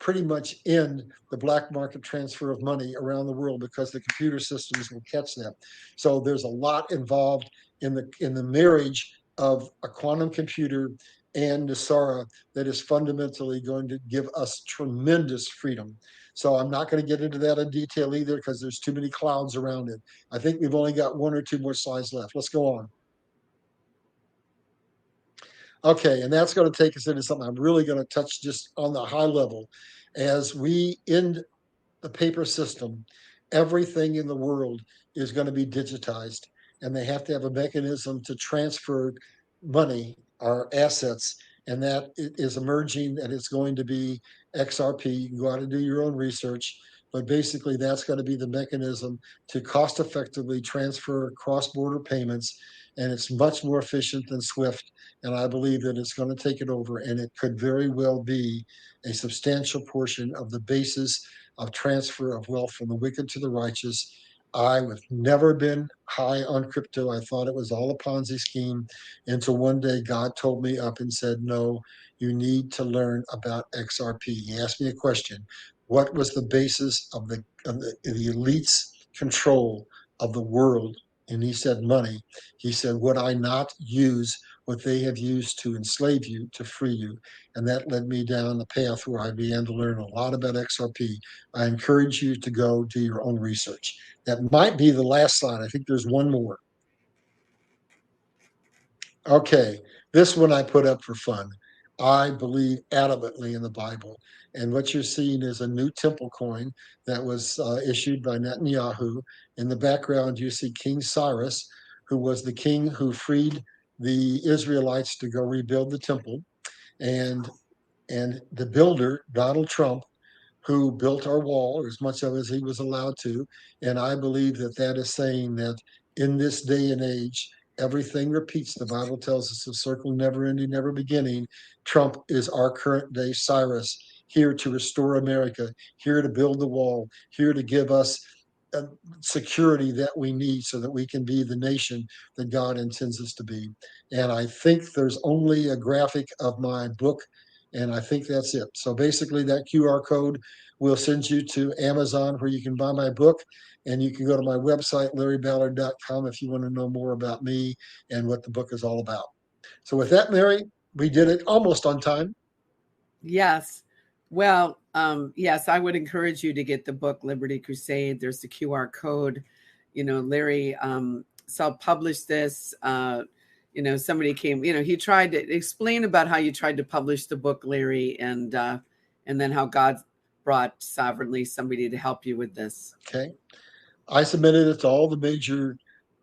pretty much end the black market transfer of money around the world, because the computer systems will catch that. So there's a lot involved in the marriage of a quantum computer and NESARA that is fundamentally going to give us tremendous freedom. So I'm not going to get into that in detail either, because there's too many clouds around it. I think we've only got 1 or 2 more slides left. Let's go on. Okay, and that's going to take us into something I'm really going to touch just on the high level. As we end the paper system, everything in the world is going to be digitized, and they have to have a mechanism to transfer money, our assets, and that is emerging, and it's going to be XRP. You can go out and do your own research, but basically that's going to be the mechanism to cost effectively transfer cross-border payments, and it's much more efficient than SWIFT, and I believe that it's going to take it over, and it could very well be a substantial portion of the basis of transfer of wealth from the wicked to the righteous. I've never been high on crypto. I thought it was all a Ponzi scheme, until one day God told me up and said, no, you need to learn about XRP. He asked me a question. What was the basis of the elite's control of the world? And he said, money. He said, would I not use what they have used to enslave you to free you? And that led me down the path where I began to learn a lot about XRP. I encourage you to go do your own research. That might be the last slide. I think there's one more. Okay, this one I put up for fun. I believe adamantly in the Bible. And what you're seeing is a new temple coin that was issued by Netanyahu. In the background, you see King Cyrus, who was the king who freed the Israelites to go rebuild the temple. And the builder, Donald Trump, who built our wall, or as much of it as he was allowed to. And I believe that that is saying that in this day and age, everything repeats. The Bible tells us a circle never ending, never beginning. Trump is our current day Cyrus, here to restore America, here to build the wall, here to give us security that we need so that we can be the nation that God intends us to be. And I think there's only a graphic of my book, and I think that's it. So basically, that QR code will send you to Amazon, where you can buy my book, and you can go to my website, larryballard.com, if you want to know more about me and what the book is all about. So with that, Meri, we did it almost on time. Yes. Well, yes, I would encourage you to get the book Liberty Crusade. There's the QR code. Larry self-published this. Somebody came, he tried to explain about how you tried to publish the book, Larry, and then how God brought sovereignly somebody to help you with this. Okay. I submitted it to all the major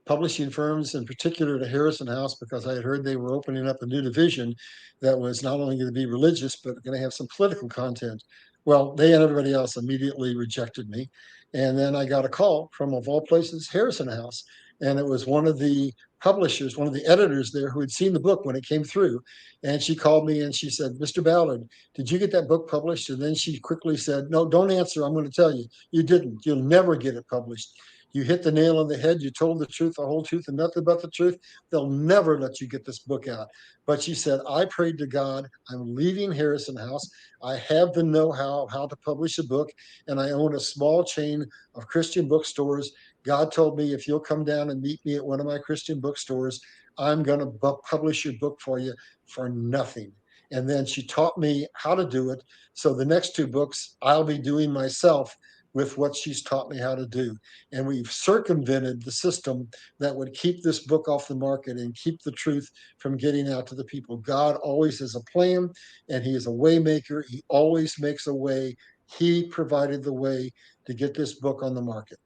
publishing firms, in particular to Harrison House, because I had heard they were opening up a new division that was not only going to be religious, but going to have some political content. Well, they and everybody else immediately rejected me. And then I got a call from, of all places, Harrison House. And it was one of the publishers, one of the editors there, who had seen the book when it came through. And she called me and she said, Mr. Ballard, did you get that book published? And then she quickly said, no, don't answer. I'm going to tell you. You didn't. You'll never get it published. You hit the nail on the head. You told the truth, the whole truth, and nothing but the truth. They'll never let you get this book out. But she said, I prayed to God. I'm leaving Harrison House. I have the know-how of how to publish a book, and I own a small chain of Christian bookstores. God told me, if you'll come down and meet me at one of my Christian bookstores, I'm going to publish your book for you for nothing. And then she taught me how to do it. So the next 2 books I'll be doing myself with what she's taught me how to do. And we've circumvented the system that would keep this book off the market and keep the truth from getting out to the people. God always has a plan, and he is a way maker. He always makes a way. He provided the way to get this book on the market.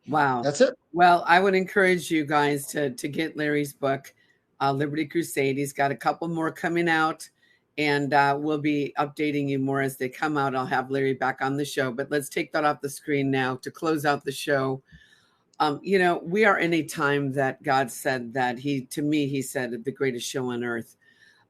Wow. That's it. Well, I would encourage you guys to get Larry's book, Liberty Crusade. He's got a couple more coming out. And we'll be updating you more as they come out. I'll have Larry back on the show, but let's take that off the screen now to close out the show. We are in a time that God said that he said the greatest show on earth.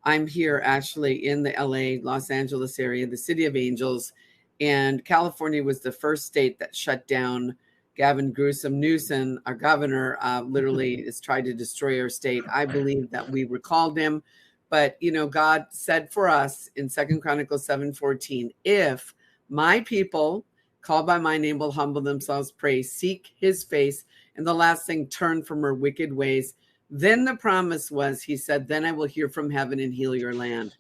I'm here actually in the LA, Los Angeles area, the city of angels, and California was the first state that shut down. Gavin Newsom, our governor, literally has tried to destroy our state. I believe that we recalled him. But, God said for us in 2 Chronicles 7:14, if my people called by my name will humble themselves, pray, seek his face, and the last thing, turn from her wicked ways, then the promise was, he said, then I will hear from heaven and heal your land.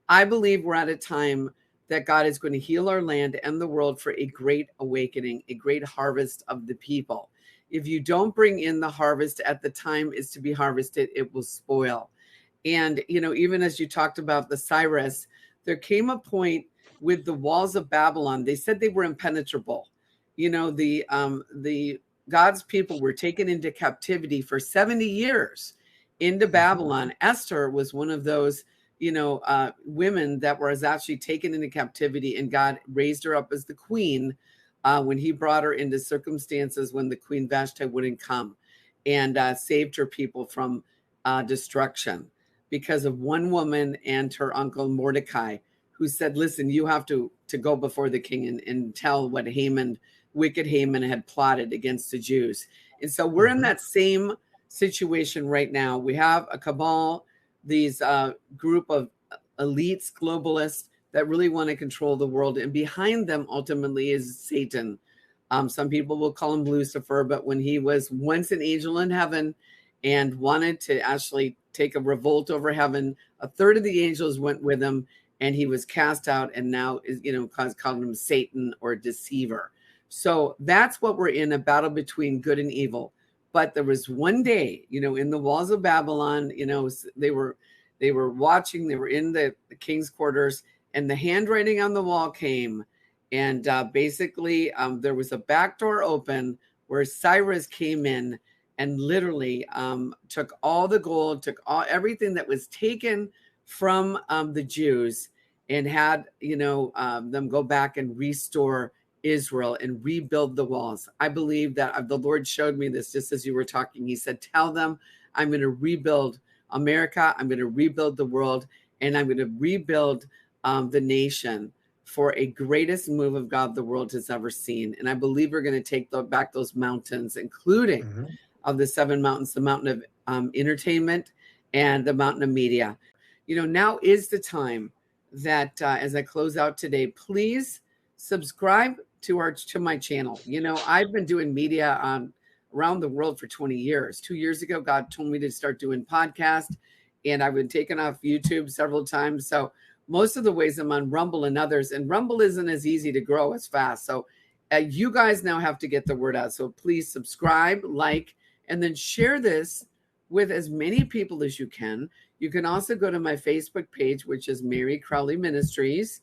I believe we're at a time that God is going to heal our land and the world for a great awakening, a great harvest of the people. If you don't bring in the harvest at the time is to be harvested, it will spoil. And, even as you talked about the Cyrus, there came a point with the walls of Babylon. They said they were impenetrable. The God's people were taken into captivity for 70 years into Babylon. Esther was one of those, women that was actually taken into captivity, and God raised her up as the queen when he brought her into circumstances when the queen Vashti wouldn't come, and saved her people from destruction because of one woman and her uncle Mordecai, who said, listen, you have to go before the king and tell what wicked Haman had plotted against the Jews. And so we're in that same situation right now. We have a cabal, these group of elites, globalists that really want to control the world. And behind them ultimately is Satan. Some people will call him Lucifer, but when he was once an angel in heaven and wanted to actually take a revolt over heaven, a third of the angels went with him, and he was cast out, and now is, called him Satan or deceiver. So that's what we're in, a battle between good and evil. But there was one day, in the walls of Babylon, they were watching, they were in the king's quarters, and the handwriting on the wall came. And basically, there was a back door open where Cyrus came in and literally took all the gold, took everything that was taken from the Jews, and had them go back and restore Israel and rebuild the walls. I believe that the Lord showed me this just as you were talking. He said, tell them I'm going to rebuild America, I'm going to rebuild the world, and I'm going to rebuild the nation for a greatest move of God the world has ever seen. And I believe we're going to take back those mountains, including of the 7 mountains, the mountain of entertainment and the mountain of media. Now is the time that as I close out today, please subscribe to my channel. I've been doing media around the world for 20 years. 2 years ago, God told me to start doing podcasts, and I've been taken off YouTube several times. So most of the ways I'm on Rumble and others, and Rumble isn't as easy to grow as fast. So you guys now have to get the word out. So please subscribe, like, and then share this with as many people as you can. You can also go to my Facebook page, which is Meri Crouley Ministries,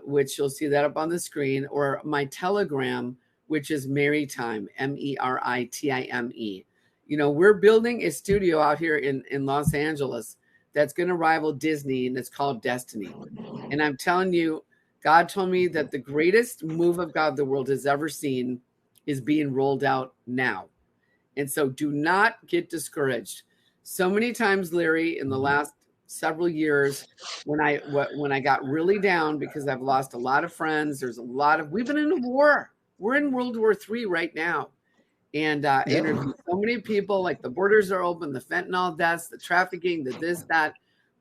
which you'll see that up on the screen, or my Telegram, which is Meritime, Meritime. We're building a studio out here in Los Angeles that's going to rival Disney, and it's called Destiny. And I'm telling you, God told me that the greatest move of God the world has ever seen is being rolled out now. And so do not get discouraged. So many times, Larry, in the last several years, when I got really down because I've lost a lot of friends, we've been in a war. We're in World War III right now. And I interviewed so many people, like the borders are open, the fentanyl deaths, the trafficking, the this, that.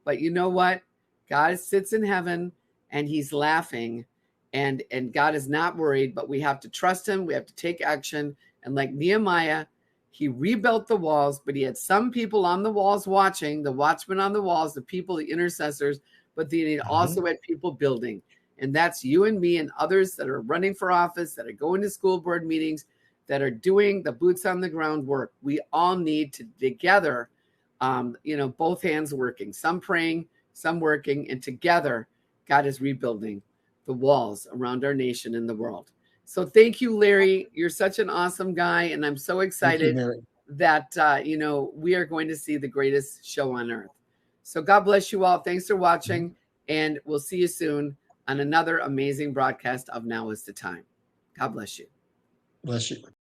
But you know what? God sits in heaven and he's laughing, and God is not worried, but we have to trust him. We have to take action. And like Nehemiah, he rebuilt the walls, but he had some people on the walls watching, the watchmen on the walls, the people, the intercessors, but then he also had people building. And that's you and me and others that are running for office, that are going to school board meetings, that are doing the boots on the ground work. We all need to together, both hands working, some praying, some working, and together God is rebuilding the walls around our nation and the world. So thank you, Larry. You're such an awesome guy, and I'm so excited that we are going to see the greatest show on earth. So God bless you all. Thanks for watching, And we'll see you soon on another amazing broadcast of Now is the Time. God bless you. Bless you.